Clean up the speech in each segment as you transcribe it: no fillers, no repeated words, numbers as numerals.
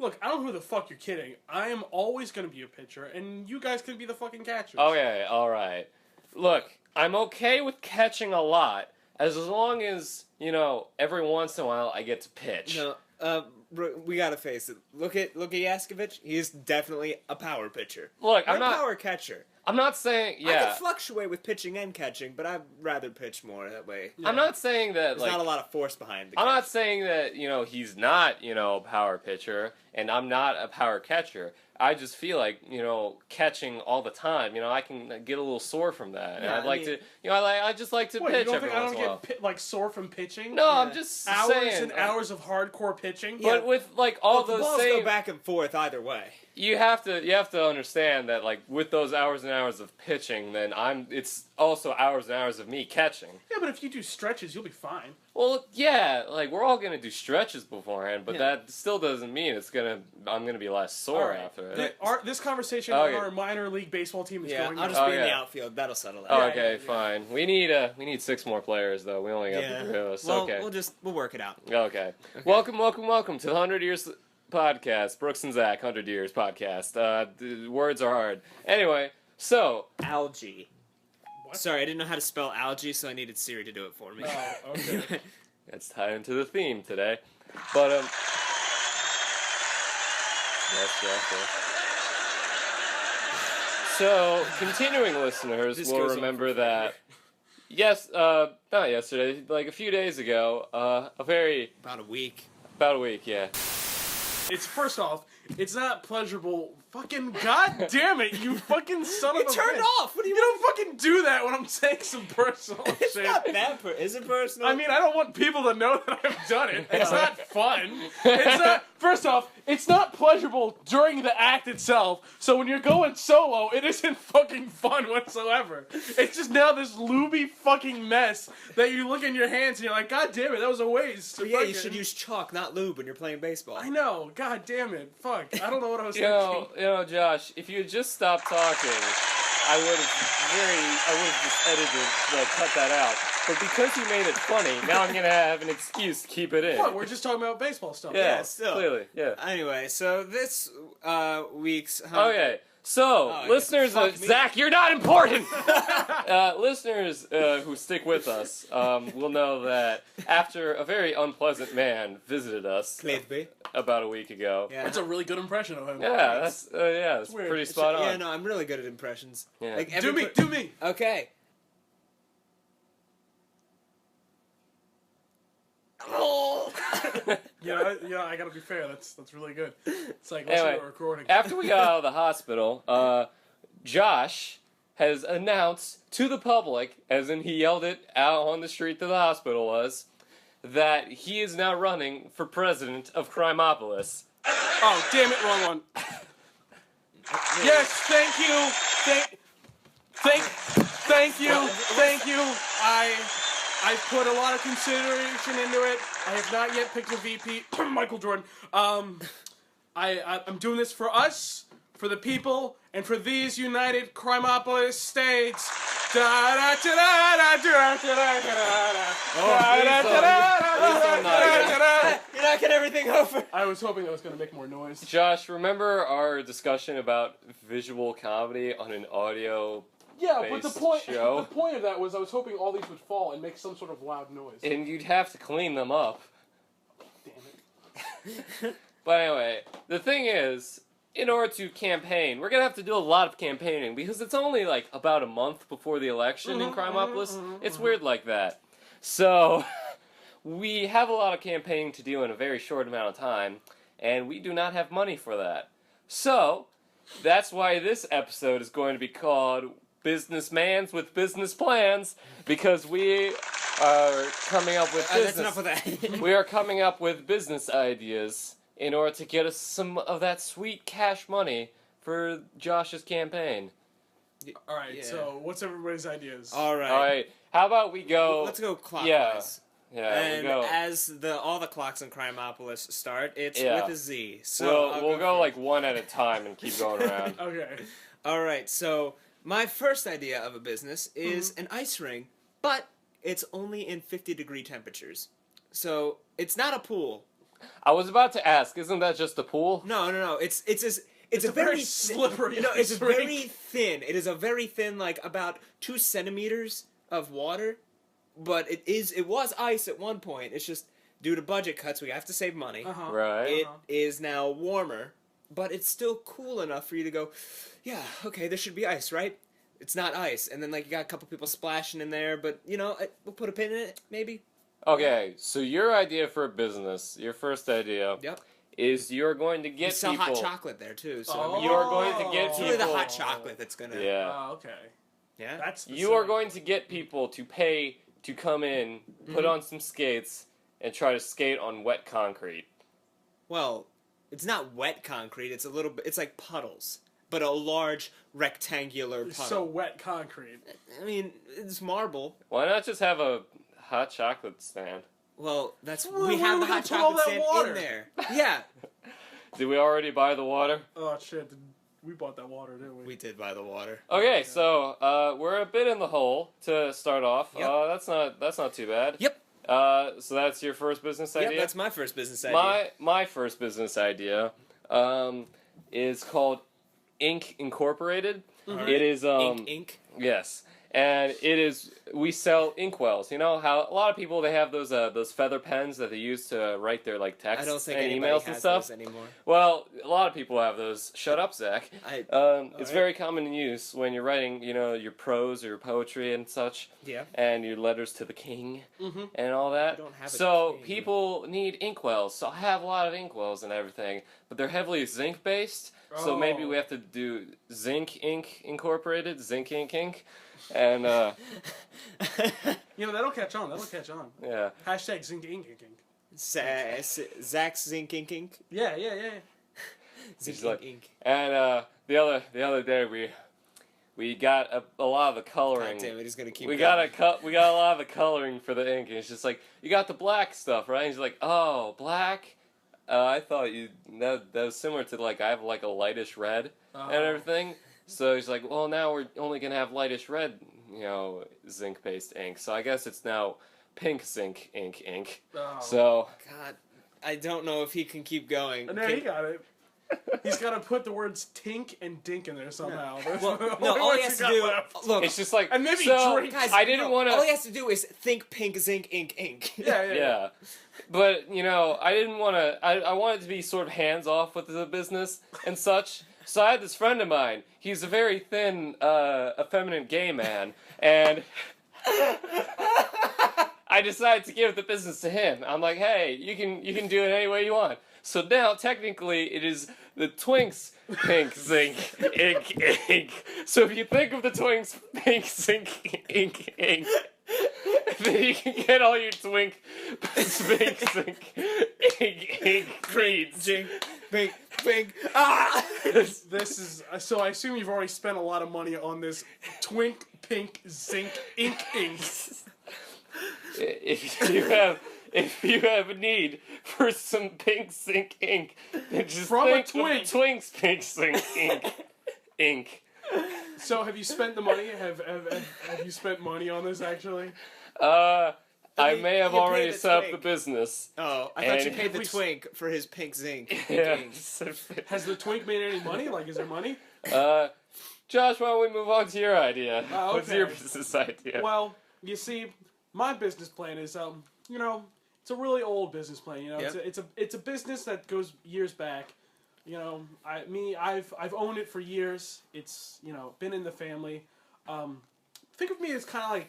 Look, I don't know who the fuck you're kidding. I am always going to be a pitcher, and you guys can be the fucking catchers. Okay, alright. Look, I'm okay with catching a lot, as long as, every once in a while I get to pitch. No, we gotta face it. Look at Yaskovich. He's definitely a power pitcher. Look, I'm a not... power catcher. I'm not saying... I Yeah. can fluctuate with pitching and catching, but I'd rather pitch more that way. Yeah. I'm not saying that, There's not a lot of force behind the I'm catch. not saying that, he's not, a power pitcher, and I'm not a power catcher. I just feel like, catching all the time, I can get a little sore from that. And Yeah, I'd like to, I just like to What, pitch you don't every think I once don't in a while. get sore from pitching? No, Yeah. I'm just Hours saying. and hours of hardcore pitching? But with, all the those balls same... go back and forth either way. You have to understand that, with those hours and hours of pitching, then it's also hours and hours of me catching. Yeah, but if you do stretches, you'll be fine. Well, yeah, we're all gonna do stretches beforehand, but Yeah. that still doesn't mean I'm gonna be less sore All right. after it. This conversation Okay. on our minor league baseball team is Yeah, going I'll on. just be in the yeah. outfield. That'll settle Oh, out. okay, yeah. fine. We need 6 more players though. We only got Yeah. the 3 of us. Well, Okay. we'll work it out. Okay. Welcome to the 100 Years Podcast. Brooks and Zach, 100 Years Podcast. The words are hard. Anyway, so Algae. What? Sorry, I didn't know how to spell algae, so I needed Siri to do it for me. Oh, okay. that's tied into the theme today. But yes. So, continuing listeners This will goes on remember for that. Yes, not yesterday, a few days ago, About a week. about a week, yeah. It's first off, it's not pleasurable. Fucking goddamn it, you fucking son of a It turned bitch. off! What do you You don't fucking do that when I'm saying some personal It's shit. not that is it personal? I mean, I don't want people to know that I've done it. It's not fun. It's not. First off, it's not pleasurable during the act itself. So when you're going solo, it isn't fucking fun whatsoever. It's just now this looby fucking mess that you look in your hands and you're like, God damn it, that was a waste. So yeah, you should use chalk, not lube, when you're playing baseball. I know. God damn it. Fuck. I don't know what I was You know, Josh, if you had just stopped talking, I would have just edited, cut that out. But because you made it funny, now I'm gonna have an excuse to keep it in. What? We're just talking about baseball stuff. Yeah, still. clearly, yeah. Anyway, so this week's... Okay, so, Oh, listeners, fuck me. Zach, you're not important! Listeners who stick with us will know that after a very unpleasant man visited us Claythby. about a week ago. Yeah. That's a really good impression of him. Yeah, that's weird. pretty spot on. Yeah, no, I'm really good at impressions. Yeah. Like Do me. Do me. Okay. Yeah, I gotta be fair. That's really good. It's like listening Anyway, to a recording. After we got out of the hospital, Josh has announced to the public, as in he yelled it out on the street that the hospital was, that he is now running for president of Crimeopolis. Oh, damn it, wrong one. Yes, thank you. Thank you. I've put a lot of consideration into it. I have not yet picked a VP. Michael Jordan. I'm doing this for us, for the people, and for these United Crimeopolis states. You're knocking everything over. I was hoping that was going to make more noise. Josh, remember our discussion about visual comedy on an audio Yeah, but the show? point of that was I was hoping all these would fall and make some sort of loud noise. And you'd have to clean them up. Damn it. But anyway, the thing is, in order to campaign, we're going to have to do a lot of campaigning because it's only about a month before the election in Crimeopolis. It's weird like that. So, we have a lot of campaigning to do in a very short amount of time, and we do not have money for that. So, that's why this episode is going to be called Businessmans with Business Plans, because we are coming up with That's enough of that. we are coming up with business ideas in order to get us some of that sweet cash money for Josh's campaign. All right, Yeah. so what's everybody's ideas? All right. All right, how about we go? Let's go clockwise. Yeah, And we go. as all the clocks in Crimeopolis start, it's Yeah. with a Z. So We'll go first. one at a time and keep going around. Okay. All right. So my first idea of a business is an ice ring, but it's only in 50-degree temperatures. So it's not a pool. I was about to ask, isn't that just a pool? No. It's a very very slippery No, it's ice very rink. thin. It is a very thin, like about 2 centimeters of water. But it was ice at one point. It's just due to budget cuts, we have to save money. Uh-huh. Right. It is now warmer, but it's still cool enough for you to go, yeah, okay, there should be ice, right? It's not ice. And then, like, you got a couple people splashing in there, but, we'll put a pin in it, maybe. Okay, so your idea for a business, your first idea, Yep. is you're going to get You sell people. hot chocolate there, too. So, Oh. You are going to get it's people. really the hot chocolate that's going to... Yeah. Oh, okay. Yeah? That's the You are selling going point. to get people to pay to come in, put on some skates, and try to skate on wet concrete. Well, it's not wet concrete. It's a little bit... It's like puddles. But a large rectangular puddle. So wet concrete. I mean, it's marble. Why not just have a hot chocolate stand? Well, that's... Well, we where have are the we hot gonna put all chocolate that stand water? in there. Yeah. Did we already buy the water? Oh shit! We bought that water, didn't we? We did buy the water. Okay, so we're a bit in the hole to start off. Yep. That's not too bad. Yep. So that's your first business idea. Yep, that's my first business idea. My first business idea is called Ink Incorporated. It is Ink. yes, and it is we sell inkwells. You know how a lot of people they have those feather pens that they use to write their like texts I don't think and anybody emails has and stuff. those anymore. Well, a lot of people have those. Shut up, Zach. I It's very common in use when you're writing, your prose or your poetry and such, yeah. and your letters to the king Mm-hmm. and all that. I don't have a So king. people need inkwells. So I have a lot of inkwells and everything, but they're heavily zinc based. So maybe Oh. we have to do Zinc Ink Incorporated, Zinc Ink, and That'll catch on. That'll catch on. yeah. Hashtag Zink Ink Ink Ink. Zach's Ink Ink. Yeah. Zink He's like- Ink. And the other day we got a lot of the God coloring. damn it, he's gonna keep We going. got a lot of the coloring for the ink, and it's just like you got the black stuff, right? And he's like, oh, black. I thought that was similar to like I have like a lightish red and everything. So he's like, well, now we're only gonna have lightish red, zinc based ink. So I guess it's now pink zinc ink. Oh. So God, I don't know if he can keep going. And there he got it. He's got to put the words tink and dink in there somehow. Well, Those are the no, only all he words has to got do. left. Look, it's just like And maybe so, drink. guys, I didn't want to. All he has to do is think pink, zinc, ink. Yeah. Yeah. But, I didn't want to... I wanted to be sort of hands-off with the business and such. So I had this friend of mine. He's a very thin, effeminate gay man. And I decided to give the business to him. I'm like, hey, you can do it any way you want. So now, technically, it is the Twinks Pink Zinc Ink. So if you think of the Twinks Pink Zinc Ink, then you can get all your Twink Pink Zinc Ink creeds. Pink. Ah! This is so. I assume you've already spent a lot of money on this Twink Pink Zinc Ink. If you have a need for some pink zinc ink, then just From a think twink. of Twink's pink zinc ink. So have you spent the money? Have you spent money on this actually? I may have you paid already the set up the twink. business. Oh, I thought you And- paid the twink for his pink zinc. Yeah. Has the Twink made any money? Like, is there money? Josh, why don't we move on to your idea? Oh, What's okay. your business idea? Well, you see, my business plan is it's a really old business plan. Yep. It's a business that goes years back. I've owned it for years. It's been in the family. Think of me as kind of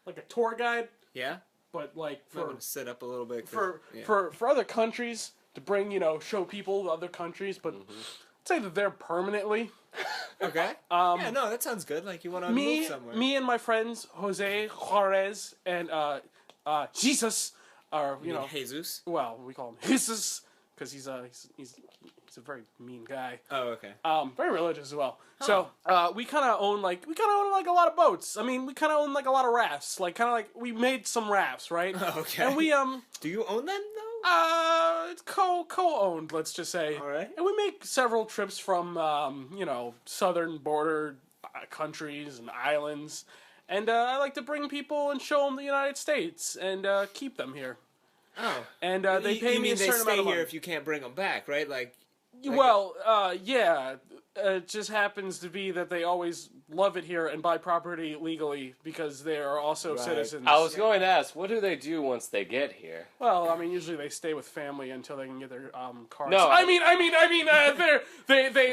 like a tour guide, Yeah? but like I'm going to sit up a little bit. Yeah. for other countries to bring show people to other countries, but I'd say that they're permanently. Okay. Yeah, no, that sounds good. Like you want to move somewhere. Me and my friends Jose Juarez and Jesus are You mean Jesus? well, we call him Jesus because he's a very mean guy. Oh, okay. Very religious as well. So we kind of own like a lot of boats. I mean, we kind of own like a lot of rafts. Like we made some rafts, right? Okay. And we Do you own them though? it's co-owned, let's just say. All right. And we make several trips from southern border countries and islands. And I like to bring people and show them the United States and keep them here. Oh. And they pay me a certain amount stay of money. here if you can't bring them back, right? Like Well, yeah. It just happens to be that they always love it here and buy property legally because they are also Right. citizens. I was going to ask, what do they do once they get here? Well, I mean, usually they stay with family until they can get their cars. No, I mean,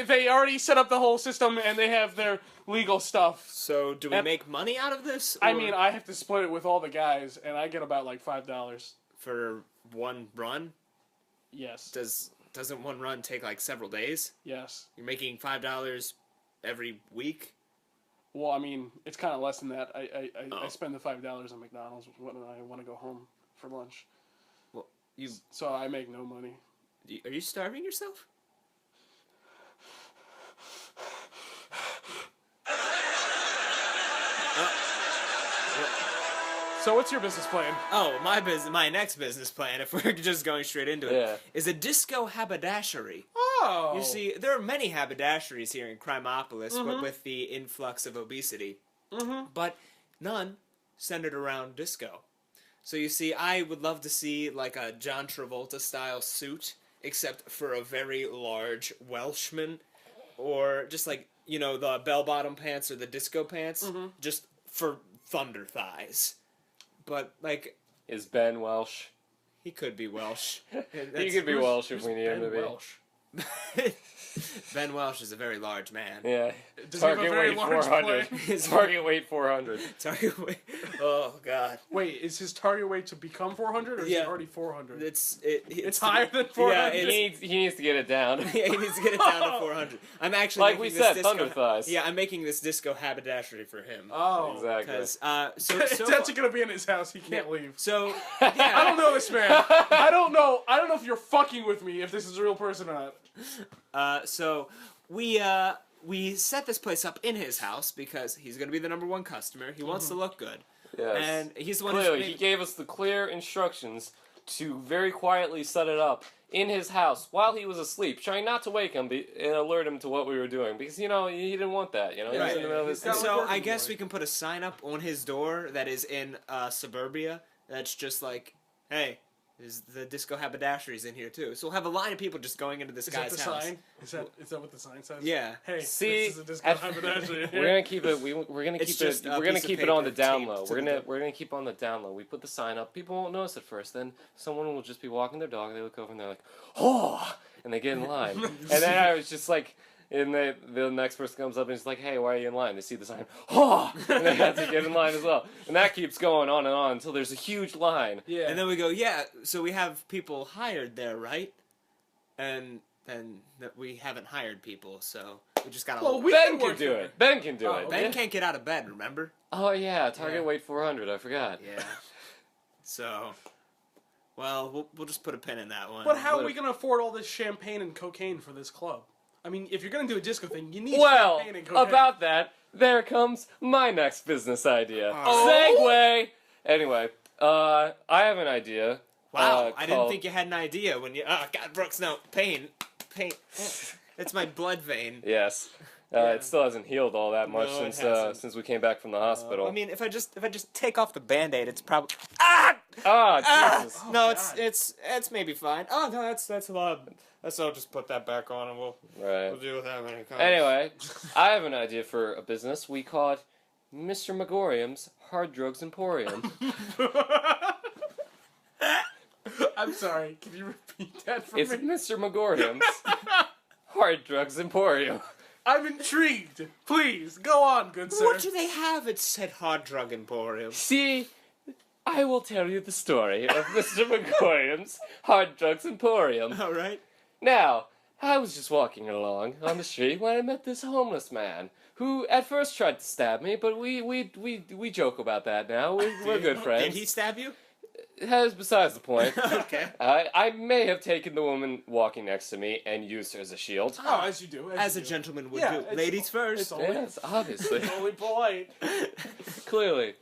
they already set up the whole system and they have their legal stuff. So, do we And- make money out of this? I or mean, I have to split it with all the guys, and I get about like $5. for one run, Yes. doesn't one run take like several days? Yes. You're making $5 every week. Well, I mean, it's kind of less than that. I Oh. spend the $5 on McDonald's when I want to go home for lunch. Well, you So I make no money. are you starving yourself? So what's your business plan? Oh, my next business plan, if we're just going straight into it, Yeah. is a disco haberdashery. Oh. You see, there are many haberdasheries here in Crimopolis, but with the influx of obesity. But none centered around disco. So you see, I would love to see like a John Travolta style suit, except for a very large Welshman, or just like, you know, the bell bottom pants or the disco pants, just for thunder thighs. But like, Is Ben Welsh? he could be Welsh. He could be Welsh if we need him to Ben be. Welsh. Ben Welsh is a very large man. Yeah. Does he have a Target very weight large 400. plane? Target weight 400. Target weight. Oh God. Wait, is his target weight to become 400 or is Yeah. it already 400? It's higher than Yeah, 400? He needs to get it down. yeah, he needs to get it down to 400. I'm actually Like making we this said, disco, thunder thighs. Yeah, I'm making this disco haberdashery for him. Oh. Exactly. Because so It's actually gonna be in his house. He can't leave. so I yeah. don't know this man. I don't know if you're fucking with me, if this is a real person or not. So we set this place up in his house because he's gonna be the #1 customer. He wants to look good, Yes. and he's the one Clearly, who's he gave us the clear instructions to very quietly set it up in his house while he was asleep, trying not to wake him and alert him to what we were doing, because, you know, he didn't want that, you know, he was in the middle of his Yeah, And yeah. so working I guess for it. we can put a sign up on his door that is in suburbia. That's just like, hey, there's the disco haberdashery's in here too. So we'll have a line of people just going into this Is that guy's the house. sign? Is that what the sign says? Yeah. Hey, See, this is a disco at- haberdashery. We're gonna keep it. We're gonna It's keep just it. a We're gonna piece of keep it on the paper down taped low. to We're the gonna door. we're gonna keep on the down low. We put the sign up. People won't notice at first. Then someone will just be walking their dog. They look over and they're like, "Oh!" and they get in line. And then I was just like, and the next person comes up and he's like, "Hey, why are you in line?" They see the sign, "Oh!" and they have to get in line as well. And that keeps going on and on until there's a huge line. Yeah. And then we go, yeah, so we have people hired there, right? And then we haven't hired people, so we just gotta... Well, we Ben can can work do there. it. Ben can do Oh, it. Ben Yeah. can't get out of bed, remember? Oh yeah, target Yeah. weight 400. I forgot. Yeah. So, well, we'll just put a pin in that one. But how What are we if- gonna afford all this champagne and cocaine for this club? I mean, if you're gonna do a disco thing, you need Well, champagne and cocaine. about that, there comes my next business idea. Oh. Segue! Anyway, I have an idea. Wow, I didn't called- think you had an idea when you... Oh, God, Brooks, no. Pain. It's my blood vein. Yes. Yeah. It still hasn't healed all that much No, it since hasn't. since we came back from the hospital. I mean, if I just take off the Band-Aid, it's probably... Jesus. Oh, No, God. it's maybe fine. Oh, no, that's a lot. I'll just put that back on and we'll Right. deal with that when it comes. Anyway, I have an idea for a business. We call it Mr. Megorium's Hard Drugs Emporium. I'm sorry. Can you repeat that for It's me? Mr. Megorium's Hard Drugs Emporium. I'm intrigued. Please go on, good sir. What do they have at said hard drug emporium? See, I will tell you the story of Mr. Megorium's Hard Drugs Emporium. All right. Now, I was just walking along on the street when I met this homeless man who at first tried to stab me, but we joke about that now. We're good friends. Did he stab you? That is besides the point. Okay. I may have taken the woman walking next to me and used her as a shield. Oh, as you do. As a you do. gentleman would Yeah, do. it's- Ladies first. it's only- Yes, obviously. It's only polite. Clearly.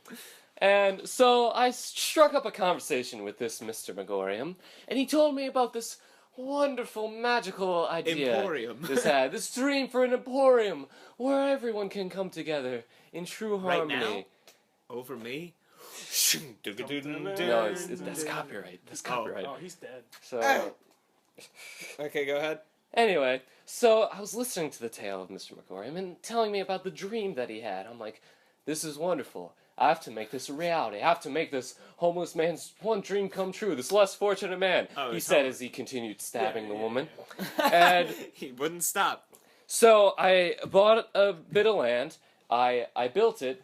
And so I struck up a conversation with this Mr. Megorium, and he told me about this wonderful, magical idea. Emporium. This dream for an emporium where everyone can come together in true Right harmony. now? Over me? No, that's copyright. That's copyright. Oh, he's dead. So, Okay, go ahead. anyway, so I was listening to the tale of Mr. McGorium and telling me about the dream that he had. I'm like, this is wonderful. I have to make this a reality. I have to make this homeless man's one dream come true. This less fortunate man, he said as he continued stabbing the woman. And He wouldn't stop. so I bought a bit of land. I built it.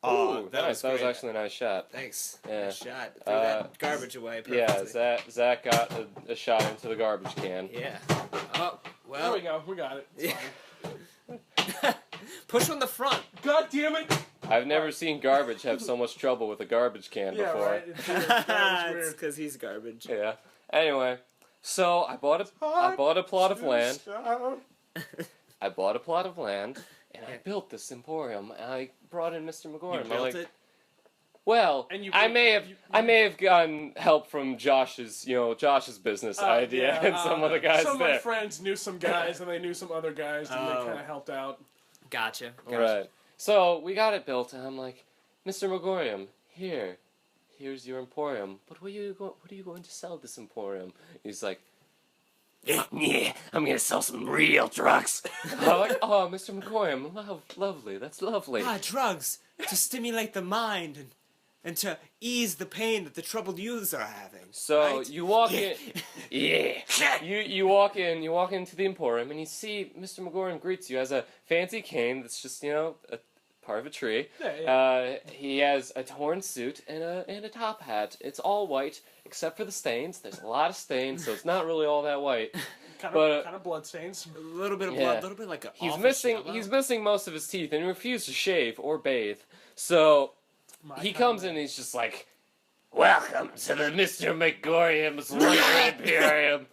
Oh, Ooh, that nice. was great. actually a nice shot. Thanks. Yeah. Nice shot. Threw that garbage away perfectly. Yeah, Zach got a shot into the garbage can. Yeah. Oh, There well. we go. We got it. It's fine. Push on the front. God damn it! I've never seen garbage have so much trouble with a garbage can Yeah, before. right. It's weird. That was It's weird. because he's garbage. Yeah. Anyway, so I bought a plot of land. I bought a plot of land, and I built this emporium. And I brought in Mr. You McGorium. I'm built like, it? well, And you I built- may have gotten help from Josh's business idea Yeah, and some other guys some of my there. friends knew some guys, and they knew some other guys, and Oh. they kind of helped out. Gotcha. Right. So we got it built, and I'm like, Mr. McGorium, here's your emporium. But what are you going to sell this emporium? He's like, yeah, I'm gonna sell some real drugs. I'm like, oh, Mr. McGorium, lovely, that's lovely. Drugs to stimulate the mind and to ease the pain that the troubled youths are having. So right? you walk in, you walk into the emporium, and you see Mr. McGorium greets you as a fancy cane that's just a part of a tree. Yeah. He has a torn suit and a top hat. It's all white except for the stains. There's a lot of stains, so it's not really all that white. Kind but, of blood stains. A little bit of Yeah. blood, a little bit like a. He's office missing yellow. he's missing most of his teeth, and he refused to shave or bathe. So he comes in and he's just like, welcome to the Mr. McGorium's Wonder Emporium.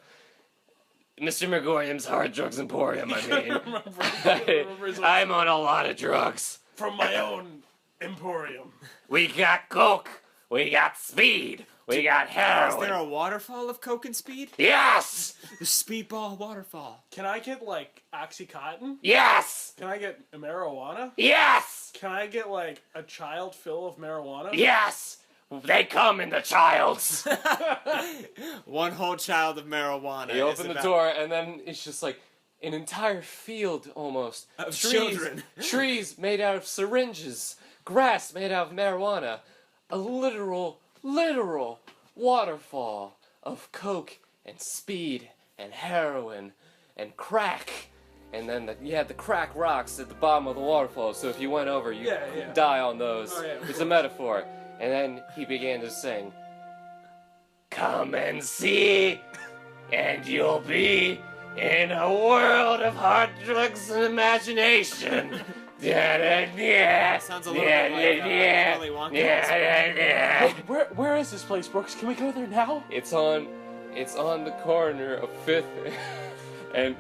Mr. McGorium's Hard Drugs Emporium, I mean. I'm on a lot of drugs. From my own emporium. We got coke. We got speed. We got Is there heroin. a waterfall of coke and speed? Yes! The speedball waterfall. Can I get like Oxycontin? Yes! Can I get marijuana? Yes! Can I get like a child fill of marijuana? Yes! They come in the childs. One whole child of marijuana. He is opened the about- door, and then it's just like an entire field almost Of trees, children. trees made out of syringes, grass made out of marijuana, a literal waterfall of coke and speed and heroin and crack. And then you had the crack rocks at the bottom of the waterfall, so if you went over, you Yeah. die on those. Oh, yeah. It's a metaphor. And then he began to sing, come and see, and you'll be in a world of hard drugs and imagination. Yeah. Sounds a little bit like Willy Wonka. Yeah. Where is this place, Brooks? Can we go there now? It's on the corner of 5th and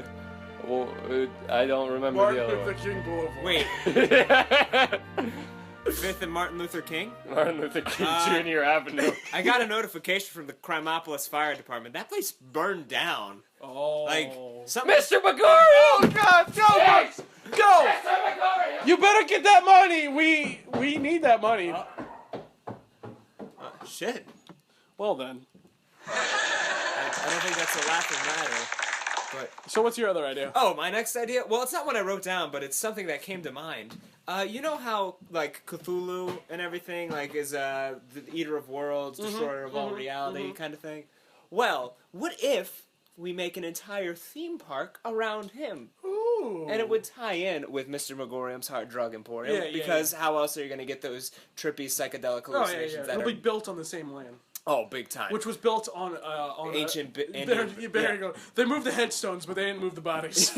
I don't remember Martin the other Luther one. King Boulevard. Wait, 5th and Martin Luther King? Martin Luther King Jr. Avenue. I got a notification from the Crimeopolis Fire Department. That place burned down. Oh. Like, something. Mr. McGorium! God, go, Yes! Brooks! Go! Mr. McGorium! You better get that money. We need that money. Shit. Well then. I don't think that's a laughing matter. But So what's your other idea? oh, my next idea? Well, it's not one I wrote down, but it's something that came to mind. You know how, like, Cthulhu and everything, like, is the eater of worlds, destroyer of all reality kind of thing? Well, what if we make an entire theme park around him? Ooh. And it would tie in with Mr. Megorium's Hard Drug Emporium, Yeah, yeah, because how else are you going to get those trippy psychedelic hallucinations that It'll are... be built on the same land, big time. which was built on Ancient There Indian... you go. They moved the headstones, but they didn't move the bodies.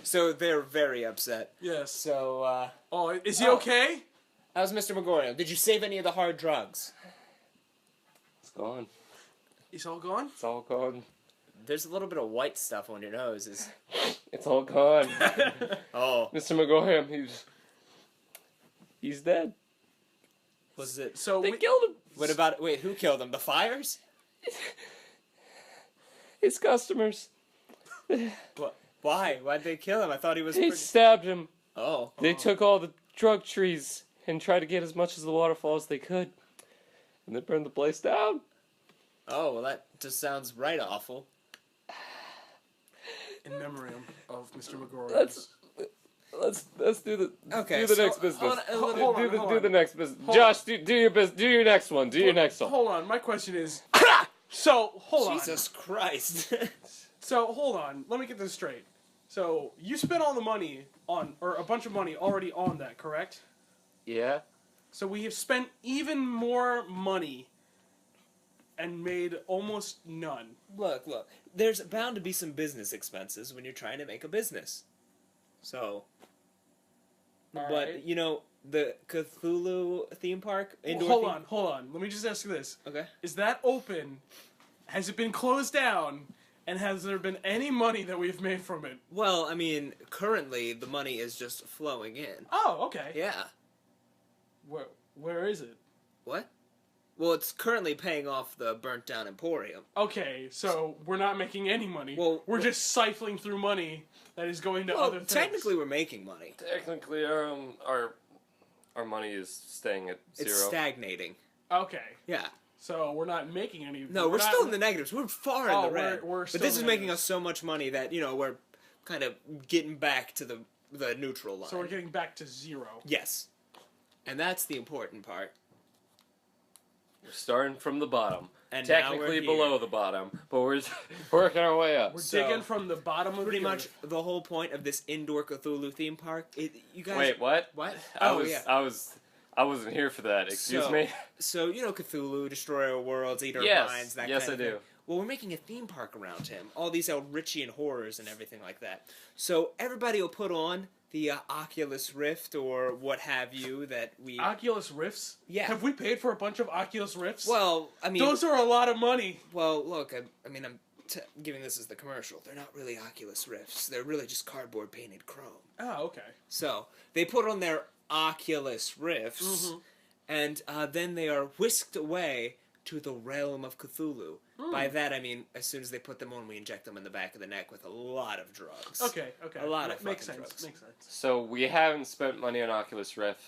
So they're very upset. Yes. So, Oh, is he Oh. okay? how's Mr. Megorium? Did you save any of the hard drugs? It's gone. He's all gone. It's all gone. There's a little bit of white stuff on your nose. It's all gone. Oh. Mr. McGorium, he's dead. Was it... So They we, killed him. What about... Wait, who killed him? The fires? His customers. What? Why? Why'd they kill him? I thought he was They pretty... stabbed him. Oh. They took all the drug trees and tried to get as much as the waterfall as they could. And they burned the place down. Oh, well, that just sounds right awful. In memory of Mr. McGrory. Let's do the Okay, do the so next business. hold on, Do the next business. Josh, do your business. Do your next one. Do your next one. Hold on, my question is... So, hold on. Jesus Christ. So, hold on. Let me get this straight. So, you spent all the money on... Or a bunch of money already on that, correct? Yeah. So we have spent even more money and made almost none. Look. There's bound to be some business expenses when you're trying to make a business. So... All but, right. you know, the Cthulhu theme park... Hold on. Let me just ask you this. Okay. Is that open? Has it been closed down? And has there been any money that we've made from it? Well, I mean, currently the money is just flowing in. Oh, okay. Yeah. Where is it? What? Well, it's currently paying off the burnt down Emporium. Okay, so we're not making any money. Well, we're just siphoning through money that is going to other things. Technically we're making money. Technically, our money is staying at zero. It's stagnating. Okay. Yeah. So we're not making any... No, we're still in the negatives. We're far in the red. We're but still this in is the making negatives. us so much money that, you know, we're kind of getting back to the neutral line. So we're getting back to zero. Yes. And that's the important part. We're starting from the bottom. And now technically we're below here. the bottom, but we're working our way up. We're So, digging from the bottom of Pretty the much earth. the whole point of this indoor Cthulhu theme park. You guys... Wait, what? What? I wasn't here for that. Excuse me. So, you know Cthulhu, destroy our worlds, eat our Yes. minds, that Yes, kind of I thing. do. Well, we're making a theme park around him. All these Elrichian horrors and everything like that. So everybody will put on the Oculus Rift or what have you that we... Oculus Rifts? Yeah. Have we paid for a bunch of Oculus Rifts? Well, I mean... Those are a lot of money. Well, look, I mean, I'm giving this as the commercial. They're not really Oculus Rifts. They're really just cardboard painted chrome. Oh, okay. So, they put on their Oculus Rifts, and then they are whisked away to the realm of Cthulhu. By that, I mean, as soon as they put them on, we inject them in the back of the neck with a lot of drugs. Okay. A lot of Makes fucking sense. drugs. Makes sense. So we haven't spent money on Oculus Rift,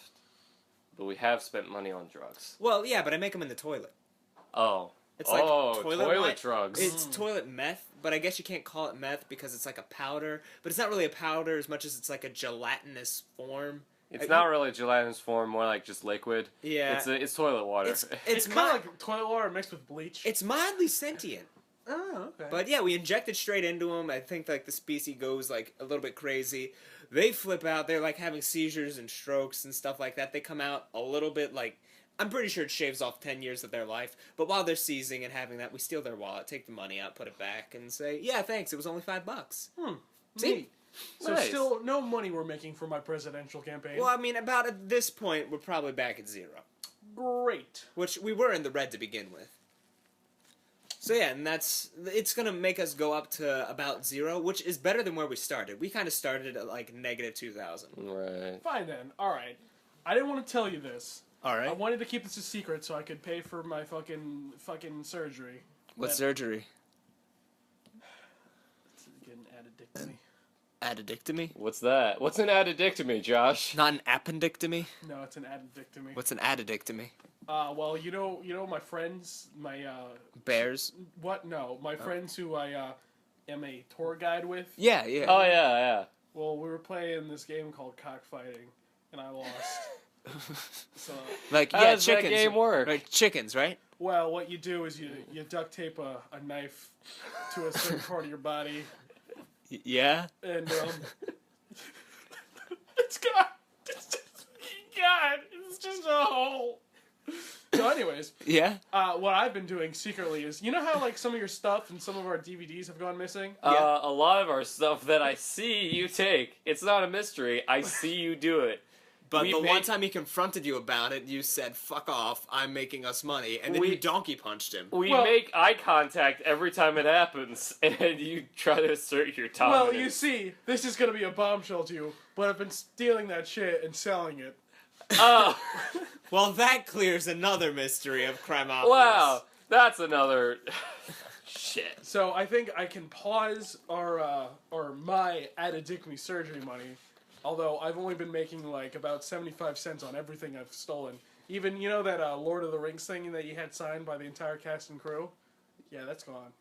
but we have spent money on drugs. Well, yeah, but I make them in the toilet. Oh. It's like toilet meth. drugs. It's toilet meth, but I guess you can't call it meth because it's like a powder. But it's not really a powder as much as it's like a gelatinous form. It's not really gelatinous form, more like just liquid. Yeah. It's toilet water. It's kind of like toilet water mixed with bleach. It's mildly sentient. Oh, okay. But yeah, we inject it straight into them. I think like the species goes like a little bit crazy. They flip out. They're like having seizures and strokes and stuff like that. They come out a little bit like... I'm pretty sure it shaves off 10 years of their life. But while they're seizing and having that, we steal their wallet, take the money out, put it back, and say, yeah, thanks, it was only $5. See? Neat. So Nice. still no money we're making for my presidential campaign. Well, I mean, about at this point, we're probably back at zero. Great. Which we were in the red to begin with. So yeah, and it's gonna make us go up to about zero, which is better than where we started. We kind of started at like negative 2,000. Right. Fine then. All right. I didn't want to tell you this. All right. I wanted to keep this a secret so I could pay for my fucking surgery. What That- surgery? It's getting addictomy. Addictomy? What's that? What's an addictomy, Josh? Not an appendectomy? No, it's an addictomy. What's an addictomy? Well, you know my friends, my Bears? what? No, my friends who I am a tour guide with. Yeah, yeah. Oh yeah. Well, we were playing this game called cockfighting, and I lost. So, Like, How yeah, does that chickens. game work? Right, chickens, right? well, what you do is you duct tape a knife to a certain part of your body, Yeah? and it's just a hole. So, anyways, Yeah? what I've been doing secretly is, you know how like some of your stuff and some of our DVDs have gone missing? A lot of our stuff that I see you take, it's not a mystery. I see you do it. But We the made- one time he confronted you about it, you said, fuck off, I'm making us money. And then We- you donkey punched him. We Well- make eye contact every time it happens, and you try to assert your dominance. Well, you see, this is gonna be a bombshell to you, but I've been stealing that shit and selling it. Oh, Well, that clears another mystery of Crimeopolis. wow. That's another... Shit. So I think I can pause our my addictomy surgery money Although I've only been making like about 75 cents on everything I've stolen. Even, you know that Lord of the Rings thing that you had signed by the entire cast and crew? Yeah, that's gone.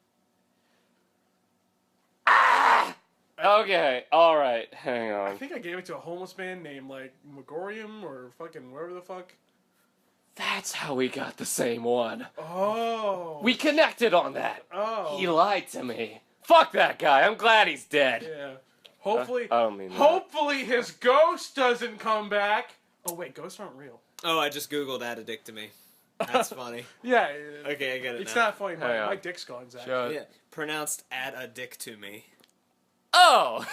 Okay, alright, hang I on. think I gave it to a homeless man named, like, Megorium or fucking wherever the fuck. That's how we got the same one. Oh. We connected on that. Oh. He lied to me. Fuck that guy. I'm glad he's dead. Yeah. Hopefully, I don't mean that. hopefully his ghost doesn't come back. Oh wait, ghosts aren't real. Oh, I just googled addictomy. That's funny. Yeah. Okay, I get it It's now. not funny. Hang on. My dick's gone, Zach. Show it. Yeah, pronounced add a dick to me. Oh!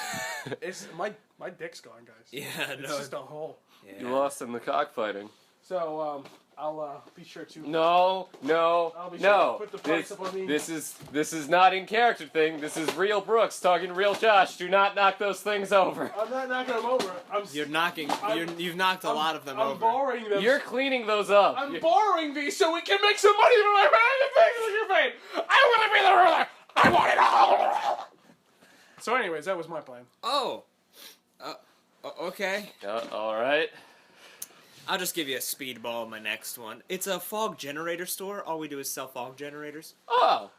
It's my dick's gone, guys. Yeah, It's no. just a hole. Yeah. You lost in the cockfighting. So I'll be sure to. No, I'll be sure to put the price up on me. This is not in character thing. This is real Brooks talking to real Josh. Do not knock those things over. I'm not knocking them over. You've knocked a lot of them I'm over. borrowing them. You're cleaning those up. I'm borrowing these so we can make some money for my things you're paying. I want to be the ruler. I want it all. So, anyways, that was my plan. Oh. Okay. All right. I'll just give you a speedball in my next one. It's a fog generator store. All we do is sell fog generators. Oh.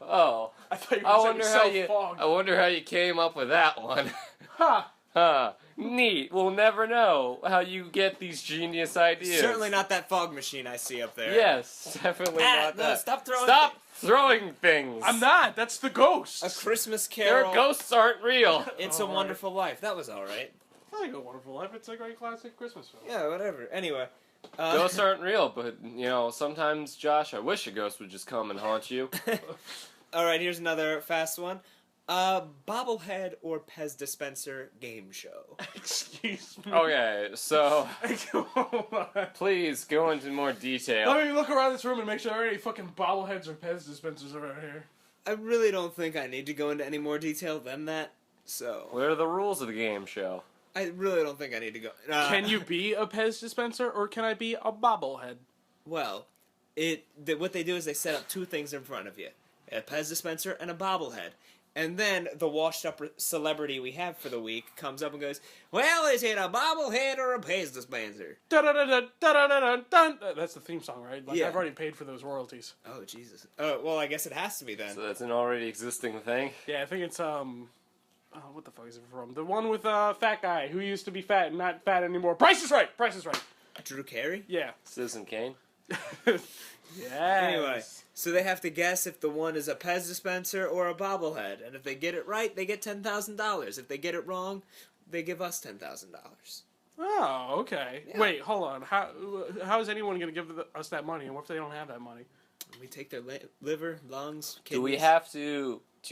I thought you were I going wonder to how sell you. fog. I wonder how you came up with that one. Ha! Huh. Neat. We'll never know how you get these genius ideas. Certainly not that fog machine I see up there. Yes, definitely not no, that. stop throwing Stop throwing things. I'm not. That's the ghost. A Christmas Their Carol. ghosts aren't real. It's All a right. Wonderful Life. That was all right. I think A Wonderful Life. It's a great classic Christmas film. Yeah, whatever. Anyway. Ghosts aren't real, but sometimes, Josh, I wish a ghost would just come and haunt you. All right, here's another fast one. Bobblehead or Pez dispenser game show. Excuse me. Okay, so Hold on. please go into more detail. Let me look around this room and make sure there are any fucking bobbleheads or Pez dispensers around here. I really don't think I need to go into any more detail than that. So What are the rules of the game show? I really don't think I need to go. Can you be a Pez dispenser or can I be a bobblehead? Well, what they do is they set up two things in front of you: a Pez dispenser and a bobblehead. And then the washed-up celebrity we have for the week comes up and goes, "Well, is it a bobblehead or a Pez dispenser?" Da-da-da-da-da-da-da-dun. That's the theme song, right? Like, Yeah. I've already paid for those royalties. Oh Jesus! Well, I guess it has to be then. So that's an already existing thing. Yeah, I think it's what the fuck is it from? The one with fat guy who used to be fat and not fat anymore. Price is Right. Price is Right. Drew Carey. Yeah. Citizen Kane. Yeah. Anyway, so they have to guess if the one is a Pez dispenser or a bobblehead, and if they get it right, they get $10,000. If they get it wrong, they give us $10,000. Oh, okay. Yeah. Wait, hold on. How is anyone going to give us that money? And what if they don't have that money? We take their liver, lungs, kidneys. Do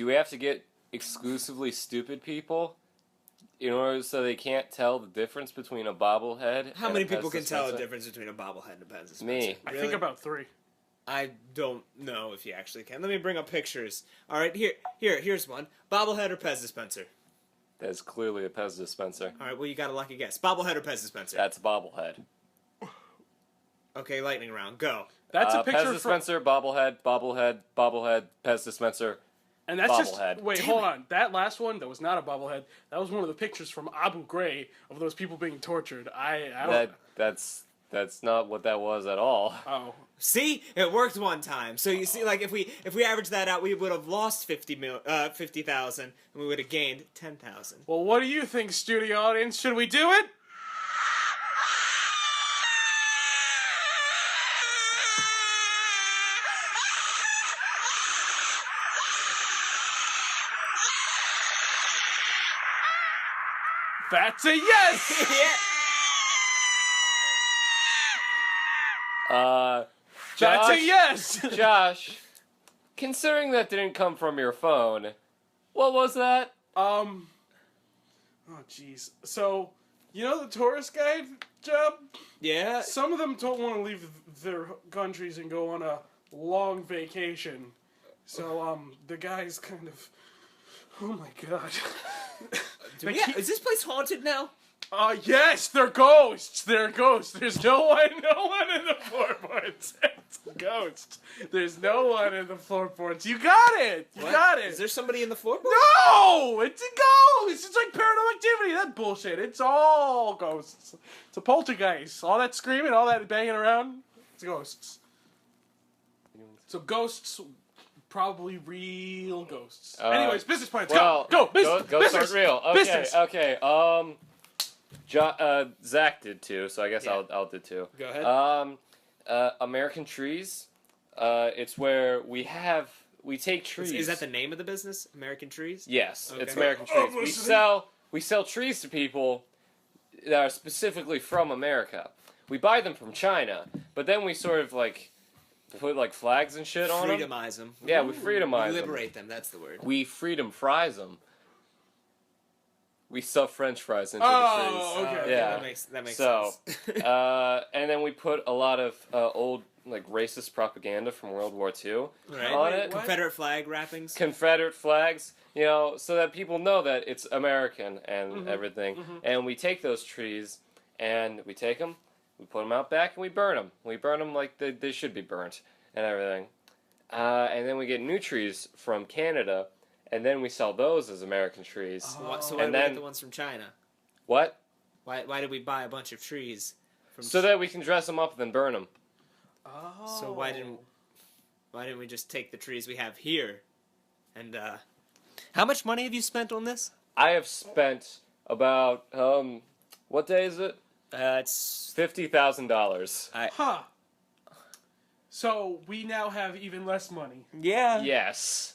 we have to get exclusively stupid people in order so they can't tell the difference between a bobblehead? How and many a Pez people can tell the dispenser? difference between a bobblehead and a Pez dispenser? Me. I Really? think about 3. I don't know if you actually can. Let me bring up pictures. All right, here's one. Bobblehead or Pez dispenser? That's clearly a Pez dispenser. All right, well, you got a lucky guess. Bobblehead or Pez dispenser? That's a bobblehead. Okay, lightning round. Go. That's a Pez picture from... dispenser, bobblehead, Pez dispenser. And that's bobblehead. just... Wait, hold on. That last one, that was not a bobblehead. That was one of the pictures from Abu Ghraib of those people being tortured. I don't... That's not what that was at all. Oh. See, it worked one time. So you see, like if we average that out, we would have lost 50,000, and we would have gained 10,000. Well, what do you think, studio audience? Should we do it? That's a yes! Yeah. That's a Josh, yes! Josh, considering that didn't come from your phone, what was that? Oh, jeez. So, you know the tourist guide job? Yeah. Some of them don't want to leave their countries and go on a long vacation. So, the guy's kind of... Oh my god. Is this place haunted now? Yes, they're ghosts. They're ghosts. There's no one in the floorboards. It's ghosts. There's no one in the floorboards. You got it. You got it. Is there somebody in the floorboard? No! It's a ghost! It's like Paranormal Activity. that bullshit. It's all ghosts. It's a poltergeist. All that screaming, all that banging around, it's ghosts. So ghosts, probably real ghosts. Anyways, business plans. Well, go business. Ghosts business. aren't real. Okay, Business. okay. Zach did too, so I guess Yeah. I'll do too. Go ahead. American Trees. It's where we take trees. Is that the name of the business? American Trees? Yes, Okay. it's American Trees. Obviously. We sell trees to people that are specifically from America. We buy them from China, but then we sort of like put like flags and shit on them. Freedomize them. Yeah, we freedomize them. Liberate them. That's the word. We freedom fries them. We stuff French fries into Oh, the trees. okay. Yeah. That makes So, sense. and then we put a lot of old like racist propaganda from World War II Right. on Wait, it. what? Confederate flag wrappings. Confederate flags, you know, so that people know that it's American and everything. And we take those trees and we take them, we put them out back, and we burn them. We burn them like they should be burnt and everything. And then we get new trees from Canada, and then we sell those as American trees. So why And did we then- get the ones from China? What? Why did we buy a bunch of trees? From So that we can dress them up and then burn them. Oh. So why didn't we just take the trees we have here? And how much money have you spent on this? I have spent about what day is it? It's $50,000. Huh. So we now have even less money. yeah. Yes.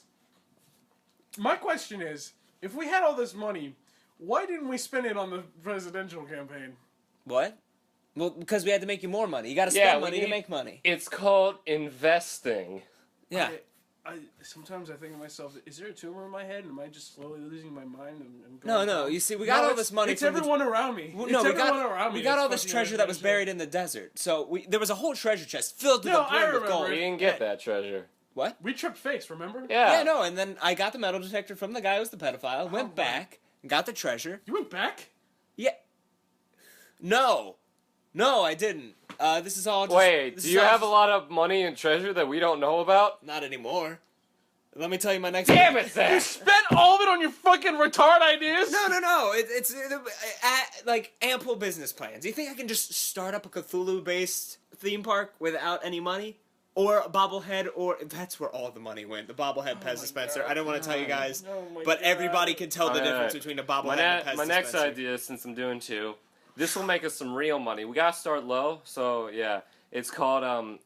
My question is, if we had all this money, why didn't we spend it on the presidential campaign? What? Well, because we had to make you more money. You got to Yeah, spend we money to need- make money. It's called investing. Yeah. Sometimes I think to myself, is there a tumor in my head? Am I just slowly losing my mind? And No, going no. down? You see, we got all it's- this money. It's from the- everyone around me. Well, It's no, we everyone got around me. we got that's all this fucking treasure that was amazing. buried in the desert. So there was a whole treasure chest filled to No, the brim I with remember gold. We didn't get that treasure. What? We tripped face, remember? Yeah. Yeah, no. And then I got the metal detector from the guy who was the pedophile. Went my- back, got the treasure. You went back? Yeah. No, I didn't. This is all. Just, Wait, this do is you all have a just- lot of money and treasure that we don't know about? Not anymore. Let me tell you my next. Damn it, You Zach! spent all of it on your fucking retard ideas? No. It's like ample business plans. Do you think I can just start up a Cthulhu-based theme park without any money? Or a bobblehead, or that's where all the money went. The bobblehead Pez dispenser. God. I don't want to tell you guys, Oh my but God. everybody can tell the Alright. difference between a bobblehead My, and a Pez my next dispenser. idea, since I'm doing two, this will make us some real money. We gotta start low, so yeah. It's called